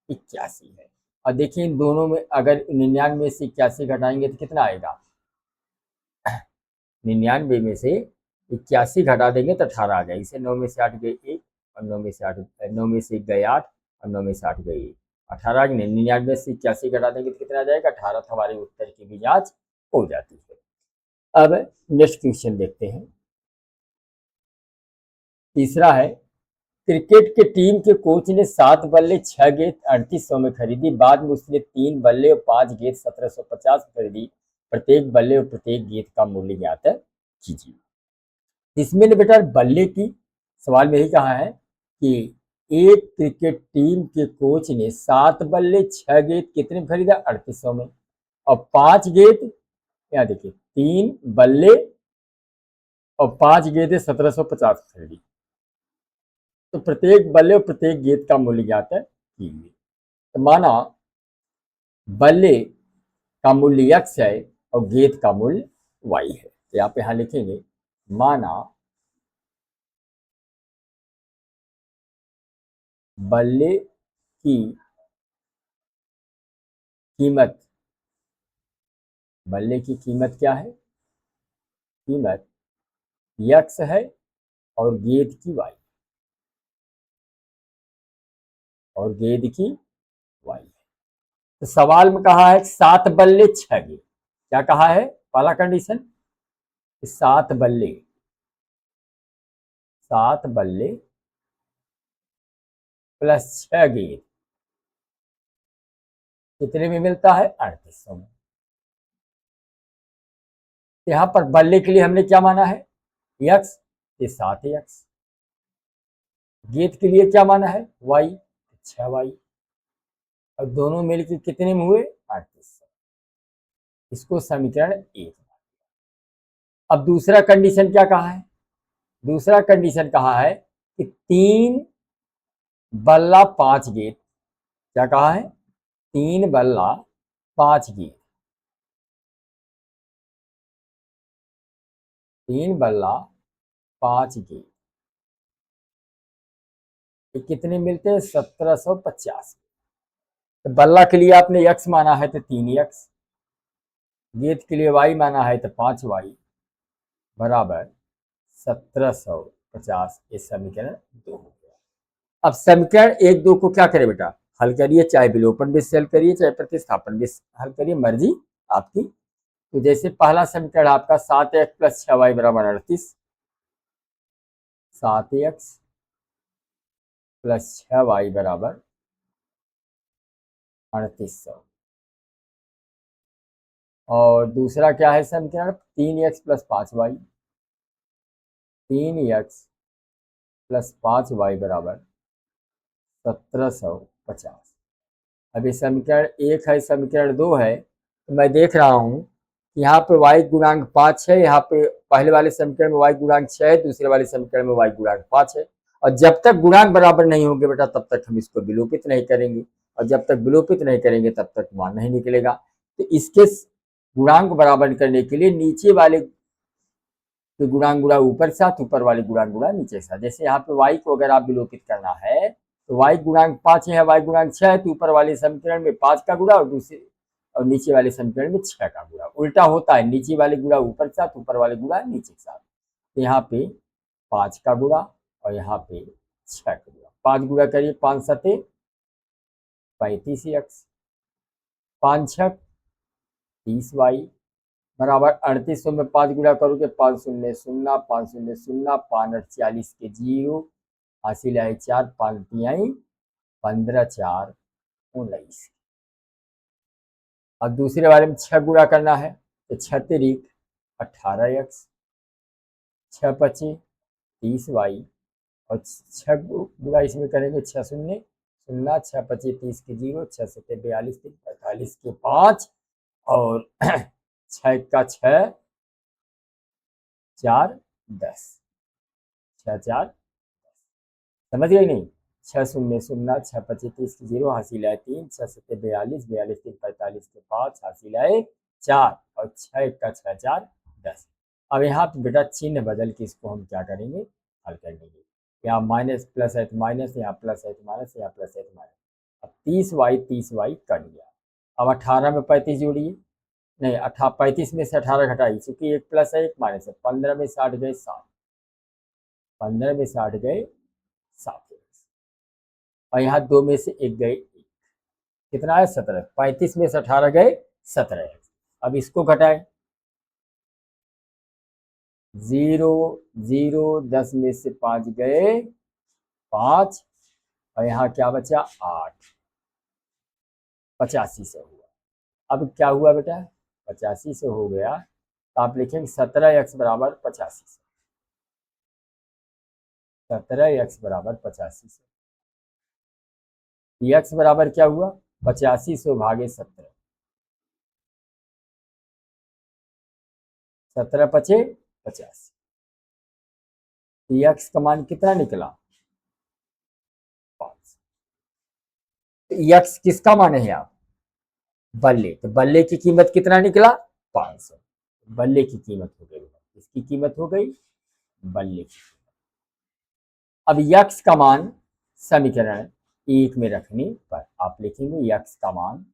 81 है। और देखिए इन दोनों में अगर 99 से 81 घटाएंगे तो कितना आएगा? 99 में से 81 घटा देंगे तो 18 आ जाएगा। इसे 9 में से 8 गए 1 और 9 में से 8, 9 में से 1 गए 8 और 9 में से 8 गए 1, 18। 99 से 81 घटा देंगे तो कितना आ जाएगा? 18। तो हमारे उत्तर की भी जांच हो जाती है। अब नेक्स्ट क्वेश्चन देखते हैं। तीसरा है, क्रिकेट के टीम के कोच ने 7 बल्ले 6 गेंद 3800 में खरीदी। बाद में उसने 3 बल्ले और 5 गेंद 1750 में खरीदी। प्रत्येक बल्ले और प्रत्येक गेंद का मूल्य ज्ञात कीजिए। इसमें ने बेटा बल्ले की सवाल में यही कहा है कि एक क्रिकेट टीम के कोच ने 7 बल्ले 6 गेंद कितने में खरीदा? 3800 में। और 5 गेंद, यहाँ देखिए 3 बल्ले और 5 गेंदें 1750 खरीदी। तो प्रत्येक बल्ले और प्रत्येक गेंद का मूल्य ज्ञात कीजिए। तो माना बल्ले का मूल्य x है और गेंद का मूल्य y है। तो आप यहां लिखेंगे माना बल्ले की कीमत, बल्ले की कीमत क्या है? कीमत x है और गेंद की y, और गेंद की y है। तो सवाल में कहा है 7 बल्ले 6 गेंद। क्या कहा है? पहला कंडीशन 7 बल्ले, 7 बल्ले प्लस 6 गेंद कितने में मिलता है? 3800 में। यहां पर बल्ले के लिए हमने क्या माना है? x, ये 7x। गेंद के लिए क्या माना है? y, 6y। और दोनों मिलकर कितने में हुए? 3800। इसको समीकरण 1। अब दूसरा कंडीशन क्या कहा है? दूसरा कंडीशन कहा है कि 3 बल्ला 5 गेंद। क्या कहा है? 3 बल्ला 5 गेंद, 3 बल्ला 5 गेंद ये कितने मिलते हैं? 1750। तो बल्ला के लिए आपने x माना है तो 3x, गेंद के लिए y माना है तो 5y बराबर 1750। ये समीकरण 2 हो गया। अब समीकरण 1 2 को क्या करें बेटा? हल करिए, चाहे विलोपन बेस से हल करिए चाहे प्रतिस्थापन बेस हल करिए, मर्जी आपकी। तो जैसे पहला समीकरण आपका 7x प्लस 6y बराबर 38, 7x प्लस 6y बराबर 3800। और दूसरा क्या है समीकरण? 3x plus 5y, 3x plus 5y बराबर 1750। अब ये समीकरण 1 है, समीकरण 2 है। तो मैं देख रहा हूँ यहाँ पे y गुणांक 5 है, यहाँ पे पहले वाले समीकरण में y गुणांक 6 है, दूसरे वाले समीकरण में y गुणांक 5 है। और जब तक गुणांक बराबर नहीं होंगे बेटा तब तक हम इसको विलोपित नहीं करेंगे, और जब तक विलोपित नहीं करेंगे तब तक मान नहीं निकलेगा। तो इसके गुणांक बराबर करने के लिए नीचे वाले तो गुणांक गुणा ऊपर के साथ, ऊपर वाले गुणांक गुणा नीचे के साथ। जैसे यहाँ पे y को अगर आप विलोपित करना है तो y गुणांक 5 है, y गुणांक 6 है, तो ऊपर वाले समीकरण में 5 का गुणा और नीचे वाले समीकरण में 6 का गुणा। उल्टा होता है, नीचे वाले गुणा ऊपर के साथ, ऊपर वाले गुणा नीचे के साथ। तो यहाँ पे 5 का गुणा और यहाँ पे 6 का गुणा। 5 गुणा करिए, 5 सते 35x, 5 छक 30y बराबर 3800 में 5 गुणा करोगे 5 शून्य शून्य, 5 शून्य शून्य, 5 8 40 के 0, हासिल आए 4, 5 तिहाई 15, 4 19। अब दूसरे बारे में 6 गुणा करना है तो 6 तिरिक 18x, 6 पची 30y और 6 गुणा इसमें करेंगे 6 शून्य शून्य, 6 पची 30 के 0, 6 सत्ते 42, 45 के 5 और 6 का 6, 4 10, 6 4 समझ गए नहीं। 6 शून्य शून्य, 6 पच्चीस 30 के 0, हासिल आए 3, 6 सत्ते 42, 42 3 45 के 5, हासिल आए 4 और 6 का 6 4 10। अब यहाँ पे बेटा चिन्ह बदल के इसको हम क्या करेंगे, हल कर लेंगे। यहाँ माइनस प्लस है तो माइनस, यहाँ प्लस है तो माइनस, यहाँ प्लस है तो माइनस। अब 30y कट गया। अब 18 में 35 जोड़िए, नहीं 35 में से 18 घटाइए, क्योंकि एक प्लस है एक माइनस है। 15 में 60 गए 7, 15 में 60 गए 7 और यहाँ 2 में से 1 गए 1, कितना है 17। 35 में से 18 गए 17। अब इसको घटाएं, 0 0, 10 में से 5 गए 5 और यहाँ क्या बचा 8, 85 से हुआ। अब क्या हुआ बेटा, 85 से हो गया तो आप लिखेंगे 17x बराबर 85 से, 17x बराबर 85 से। x बराबर क्या हुआ 85 से भागे 17, 17 पचे 85। x का मान कितना निकला 5। x किसका मान है आप, बल्ले, तो बल्ले की कीमत कितना निकला 500। बल्ले की कीमत हो गई, इसकी कीमत हो गई बल्ले की। अब यक्स का मान समीकरण 1 में रखने पर आप लिखेंगे यक्स का मान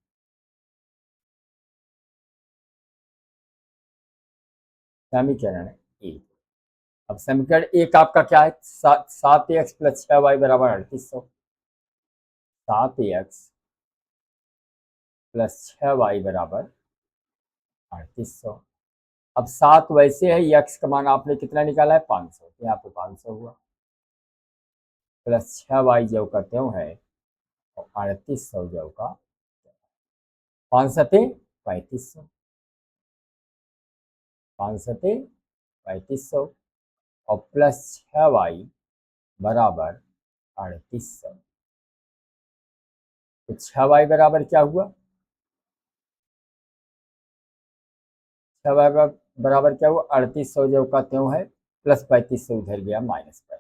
समीकरण 1। अब समीकरण 1 आपका क्या है, 7x प्लस 6y बराबर 3800, 7x प्लस 6y बराबर 3800। अब 7 वैसे है, यक्स का मान आपने कितना निकाला है 500, तो यहाँ पे 500 हुआ, प्लस 6y जो का त्यों है और 3800 जो का 5 सते 3500, 5 सते 3500 और प्लस 6y बराबर 3800। तो 6y बराबर क्या हुआ, 6y बराबर क्या हुआ 3800 जो का त्यों है, प्लस 3500 उधर गया माइनस 3500।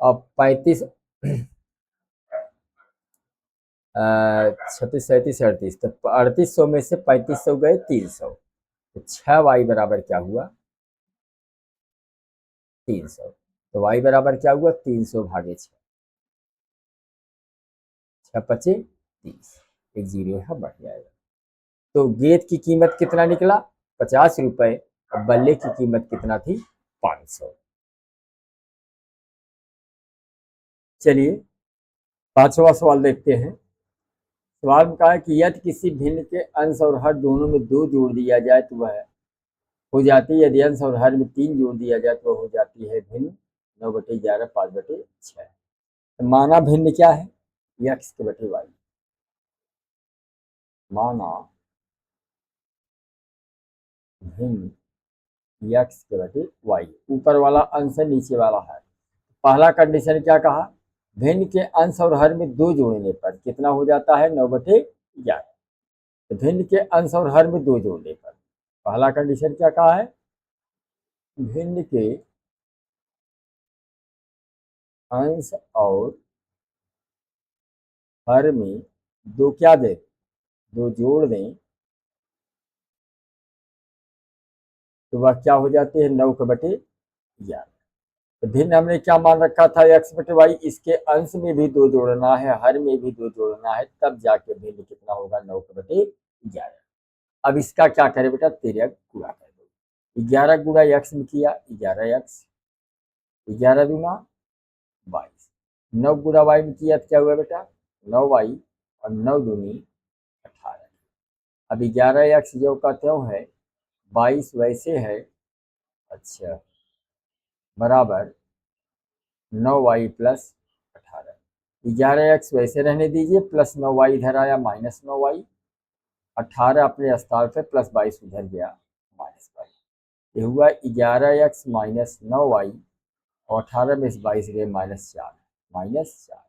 अब 35 36 37 38, तो 3800 में से 3500 गए 300, तो 6y बराबर क्या हुआ 300। तो y बराबर क्या हुआ 300 भागे 6, 6 पचे 30, एक 0 है बढ़ जाएगा। तो गेंद की कीमत कितना निकला 50 रुपए और बल्ले की कीमत कितना थी 500। चलिए 5वां सवाल देखते हैं। सवाल में कहा है कि यदि किसी भिन्न के अंश और हर दोनों में 2 जोड़ दिया जाए तो वह हो जाती है, यदि अंश और हर में 3 जोड़ दिया जाए तो वह हो जाती है भिन्न 9/11 5/6। तो माना भिन्न क्या है, x के बटे y, माना भिन्न x के बटे y, ऊपर वाला अंश है नीचे वाला है। पहला कंडीशन क्या कहा, भिन्न के अंश और हर में 2 जोड़ने पर कितना हो जाता है 9/11। तो भिन्न के अंश और हर में 2 जोड़ने पर पहला कंडीशन क्या कहा है, भिन्न के अंश और हर में 2 क्या दे 2 जोड़ दें तो वह क्या हो जाती है 9/11। तो भिन्न हमने क्या मान रखा था x/y, इसके अंश में भी 2 जोड़ना है, हर में भी 2 जोड़ना है, तब जाके भिन्न कितना होगा 9/11। अब इसका क्या करें बेटा, 13 गुणा कर दो। 11 गुणा x में किया 11x, 11 दूना 22, 9 गुणा y में किया तो क्या हुआ बेटा 9y, और 9 दूनी 18। अब 11x जो का त्यों है, 22 वैसे है, अच्छा, बराबर 9y प्लस 18। 11x वैसे रहने दीजिए, प्लस 9y इधर आया, माइनस 9y, 18 अपने स्थान पे, प्लस 22 उधर गया, माइनस 22। ये हुआ 11x माइनस 9y, और 18 में से 22 गए -4, -4।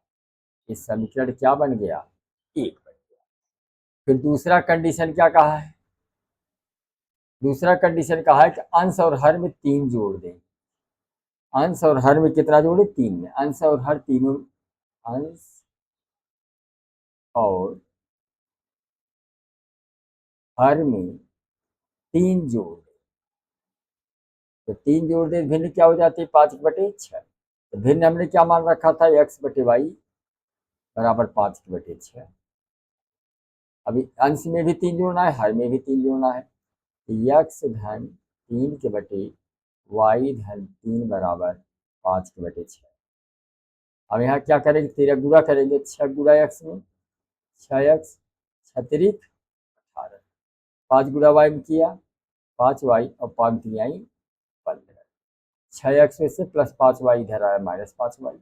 इस समीकरण क्या बन गया, 1 बन गया। फिर दूसरा कंडीशन क्या कहा है, दूसरा कंडीशन कहा है कि अंश और हर में 3 जोड़ दें। अंश और हर में कितना जोड़े, 3 में, अंश और हर तीनों, अंश और हर में 3 जोड़ दे। तो 3 जोड़ दे भिन्न क्या हो जाती है, 5/6। तो भिन्न हमने क्या मान रखा था, x/y बराबर 5/6। अभी अंश में भी 3 जोड़ना है, हर में भी 3 जोड़ना है। x धन 3/y धन 3 बराबर 5/6। अब यहाँ क्या करेंगे, 13 गुणा करेंगे, 6 गुणा x में 6x, 6×3 18, 5 गुणा y में किया 5y, और 5 3 आई 15, 6x में से प्लस 5y इधर आया, -5y,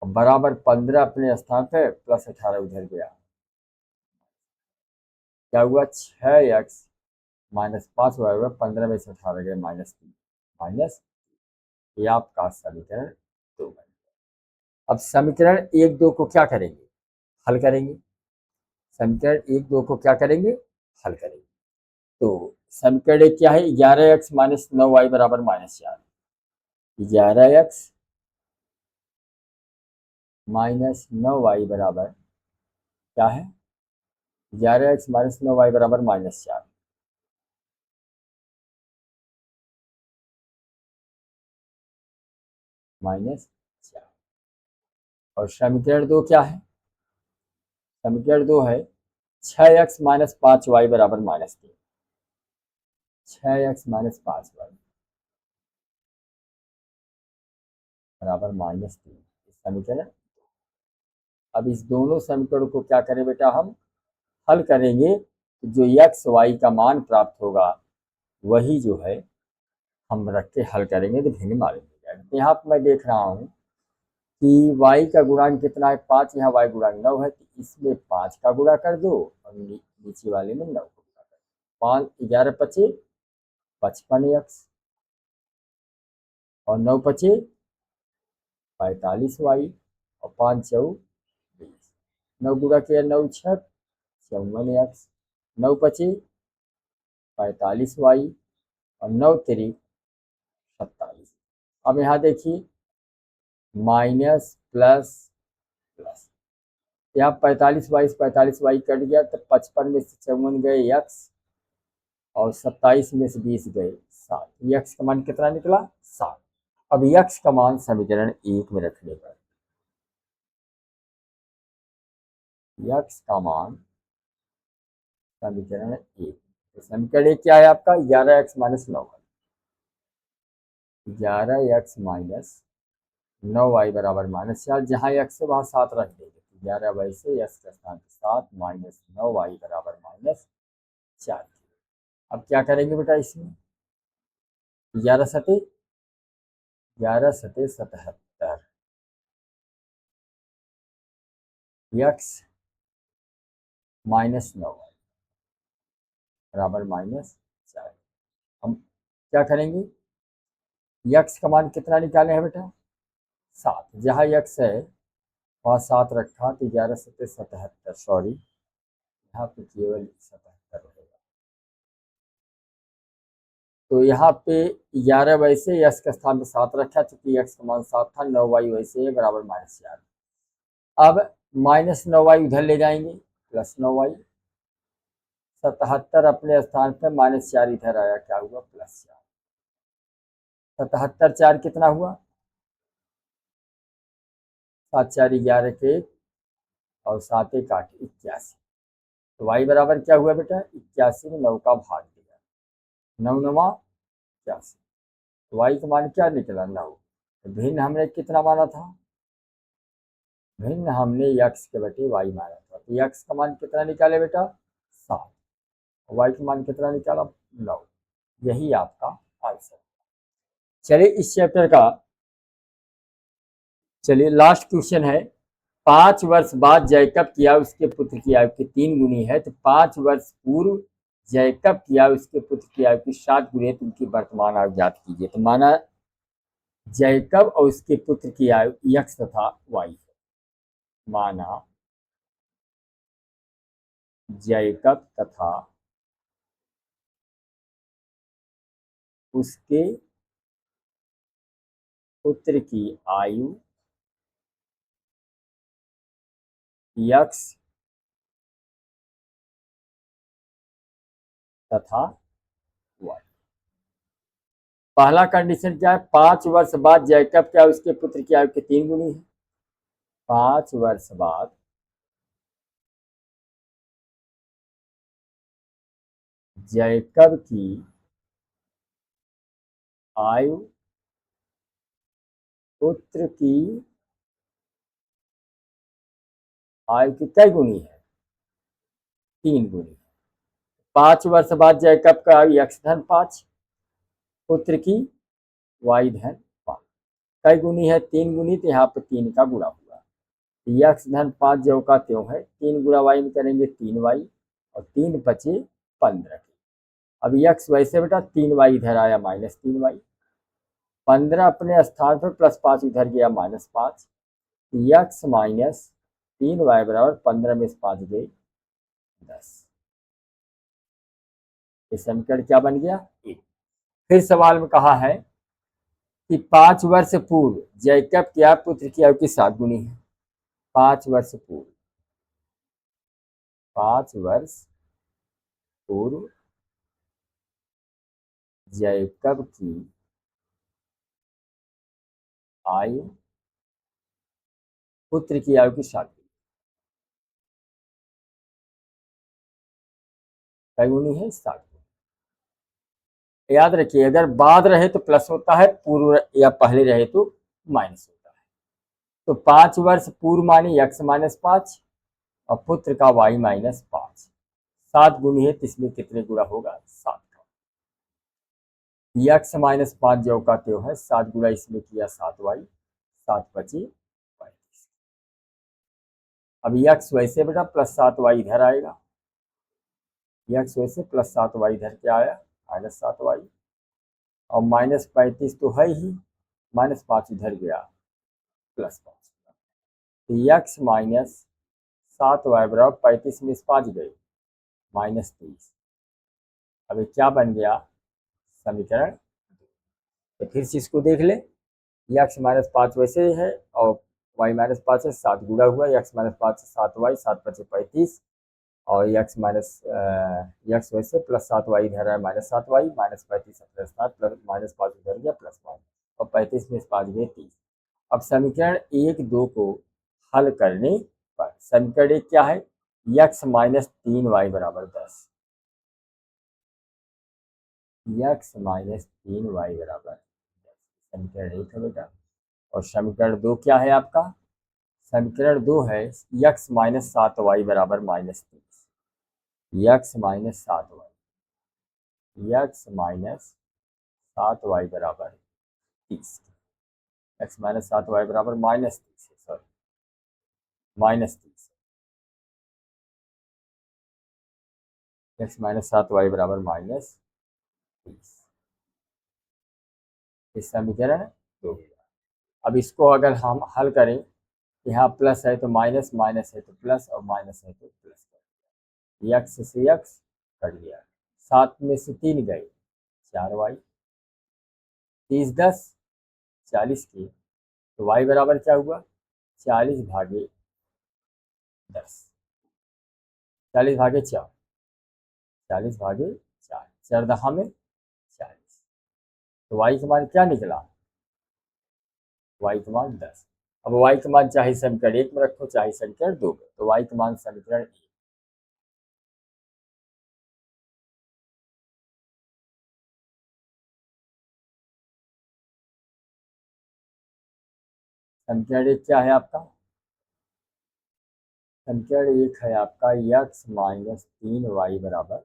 बराबर 15 अपने स्थान पे, प्लस 18 उधर गया। क्या हुआ, 6x माइनस 5y हुआ, 15 में से 18 गए -3, माइनस। ये आपका समीकरण 2 बन गया। अब समीकरण 1 2 को क्या करेंगे, हल करेंगे। समीकरण 1 2 को क्या करेंगे, हल करेंगे। तो समीकरण 1 क्या है, 11x माइनस 9y बराबर -4। 11x माइनस 9y बराबर क्या है, 11x माइनस 9y बराबर -4। -4। और समीकरण 2 क्या है, समीकरण 2 है 6x माइनस 5y बराबर -3। 6x माइनस 5y बराबर -3, समीकरण। अब इस दोनों समीकरणों को क्या करें बेटा, हम हल करेंगे। जो x y का मान प्राप्त होगा वही जो है हम रख के हल करेंगे, तो भिन्न मालूम हो जाएगा। तो यहाँ पर मैं देख रहा हूँ कि y का गुणांक कितना है, 5, यहाँ y गुणांक 9 है, तो इसमें 5 का गुणा कर दो, और नीचे वाले में 9 का गुणा कर दो। 5 11 पचे 55x, और 9 पचे 45y, और 5 चौ 20। 9 गुणा किया 9 6 54x, 9 पचे 45y, और 9 तिरिक 27। अब यहाँ देखिए माइनस प्लस प्लस, यहाँ 45y कट गया, तो 55 में से 54 गए x, और 27 में से 20 गए 7। x का मान कितना निकला, 7। अब x का मान समीकरण 1 में रखने पर x का मान समीकरण 1, तो समीकरण 1 क्या है आपका, 11x minus 9y, 11x minus 9y बराबर -4। जहाँ x है वहाँ 7 रख देंगे, 11 वैसे x का स्थान 7 माइनस 9y बराबर -4। अब क्या करेंगे बेटा, इसमें 11 सते 77, x माइनस 9y बराबर -4। हम क्या करेंगे, x का मान कितना निकाले हैं बेटा, 7। जहाँ x है वहाँ 7 रखा, तो 11 सते 77, सॉरी यहाँ पे केवल 77 रहेगा। तो यहाँ पे 11 वैसे x का स्थान पे 7 रखा, चूंकि x का मान 7 था, 9y वैसे बराबर -4। अब -9y उधर ले जाएंगे, +9y, 77 अपने स्थान पे -4 इधर आया, क्या हुआ +4। 77 4 कितना हुआ, 7 4 11 के 1 और 7 1 8 81। तो y बराबर क्या हुआ बेटा, 81 में 9 का भाग दिया, 9 9 81। तो y का मान क्या निकला 9। तो भिन्न हमने कितना माना था, भिन्न हमने x के बटे y माना था। तो x का मान कितना निकाले बेटा 7, y का मान कितना निकाला 9। यही आपका आंसर। चलिए इस चैप्टर का चलिए लास्ट क्वेश्चन है। 5 वर्ष बाद जैकब किया उसके पुत्र की आयु की 3 गुनी है, तो 5 वर्ष पूर्व जैकब किया उसके पुत्र की आयु की 7 गुनी है, तो उनकी वर्तमान आयु ज्ञात कीजिए। तो माना जैकब और उसके पुत्र की आयु x तथा y है। माना जैकब तथा उसके पुत्र की आयु x तथा y। पहला कंडीशन क्या है, 5 वर्ष बाद जैकब क्या उसके पुत्र की आयु की 3 गुनी है। 5 वर्ष बाद जैकब की आयु पुत्र की आयु की कई गुनी है, 3 गुनी। 5 वर्ष बाद जैकब का आयु x धन 5, पुत्र की y धन 5, कई गुनी है 3 गुनी, तो यहाँ पे 3 का गुणा हुआ। x धन 5 जो का त्यों है, 3 गुणा y में करेंगे 3y और 3 बचे 15। अब x वैसे बेटा 3y इधर आया -3y, 15 अपने स्थान पर +5 इधर गया -5, x माइनस 3y बराबर 15 में से 5 गए 10। ये समीकरण क्या बन गया 1। फिर सवाल में कहा है कि 5 वर्ष पूर्व जैकब क्या पुत्र की आयु की 7 गुनी है। 5 वर्ष पूर्व, 5 वर्ष पूर्व जैकब की आयु पुत्र की आयु की 7 गुनी, कई गुनी है 7 गुनी। याद रखिए अगर बाद रहे तो प्लस होता है, पूर्व या पहले रहे तो माइनस होता है। तो 5 वर्ष पूर्व मानी x -5 और पुत्र का y -5, 7 गुनी है, तो इसमें कितने गुणा होगा 7 का। x -5 जो का त्यो है, 7 गुणा इसमें किया 7y, 7 बचे 35। अब x वैसे बेटा +7y इधर आएगा, x वैसे +7y इधर क्या आया -7y, और -35 तो है ही, -5 इधर गया +5। तो x -7y बराबर 35 में 5 गए -30। अब ये क्या बन गया समीकरण। तो फिर से इसको देख ले, x -5 वैसे है और y -5 है, 7 गुणा हुआ, x -5 से 7y, 7 बचे 35, और x वैसे +7y इधर है -7y, -35 7 -5 इधर गया +5, और 35 में 5 गए 30। अब समीकरण 1 2 को हल करने पर समीकरण 1 क्या है, x -3y बराबर 10, x -3y बराबर 10, समीकरण 1 है बेटा। और समीकरण 2 क्या है आपका, समीकरण 2 है x -7y बराबर -30, x -7y, x -7y बराबर 30, x -7y बराबर -30 है, सॉरी -30, x -7y बराबर -30। इस समीकरण 2। अब इसको अगर हम हल करें, यहाँ प्लस है तो माइनस, माइनस है तो प्लस, और माइनस है तो प्लस कर दिया, x से x कर दिया, 7 में से 3 गए 4y, 30 10 40 की, तो y बराबर क्या हुआ 40 भागे 10, 40 भागे 4, 40 भागे 4, 4 दहा में 40। तो y का मान क्या निकला, y का मान 10। अब y का मान चाहे समीकरण 1 में रखो चाहे समीकरण 2 में, तो y का मान समीकरण 1, समीकरण 1 क्या है आपका, समीकरण 1 है आपका x माइनस 3y बराबर।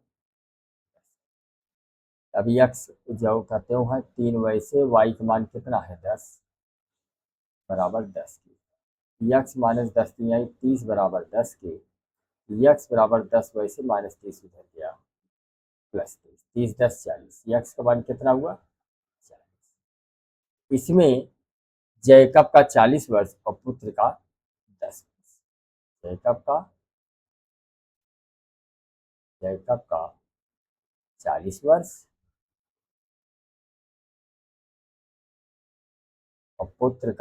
अब x जो कहते हो 3y से y का मान कितना है 10 बराबर 10 की, x माइनस 10 3 30 बराबर 10 के, x बराबर 10 y से माइनस 30 उधर गया प्लस 30, 30 10 40, x का मान कितना हुआ 40। इसमें जैकब का 40 वर्ष और पुत्र का 10 वर्ष, जैकब का 40 वर्ष और पुत्र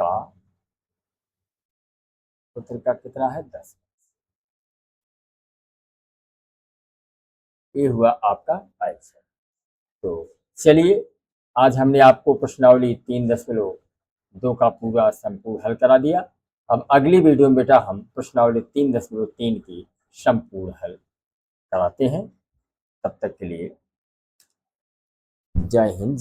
का कितना है 10। ये हुआ आपका आंसर। तो चलिए, आज हमने आपको प्रश्नावली 3.2 का पूरा संपूर्ण हल करा दिया। अब अगली वीडियो में बेटा हम प्रश्नावली 3.3 की संपूर्ण हल कराते हैं। तब तक के लिए जय हिंद।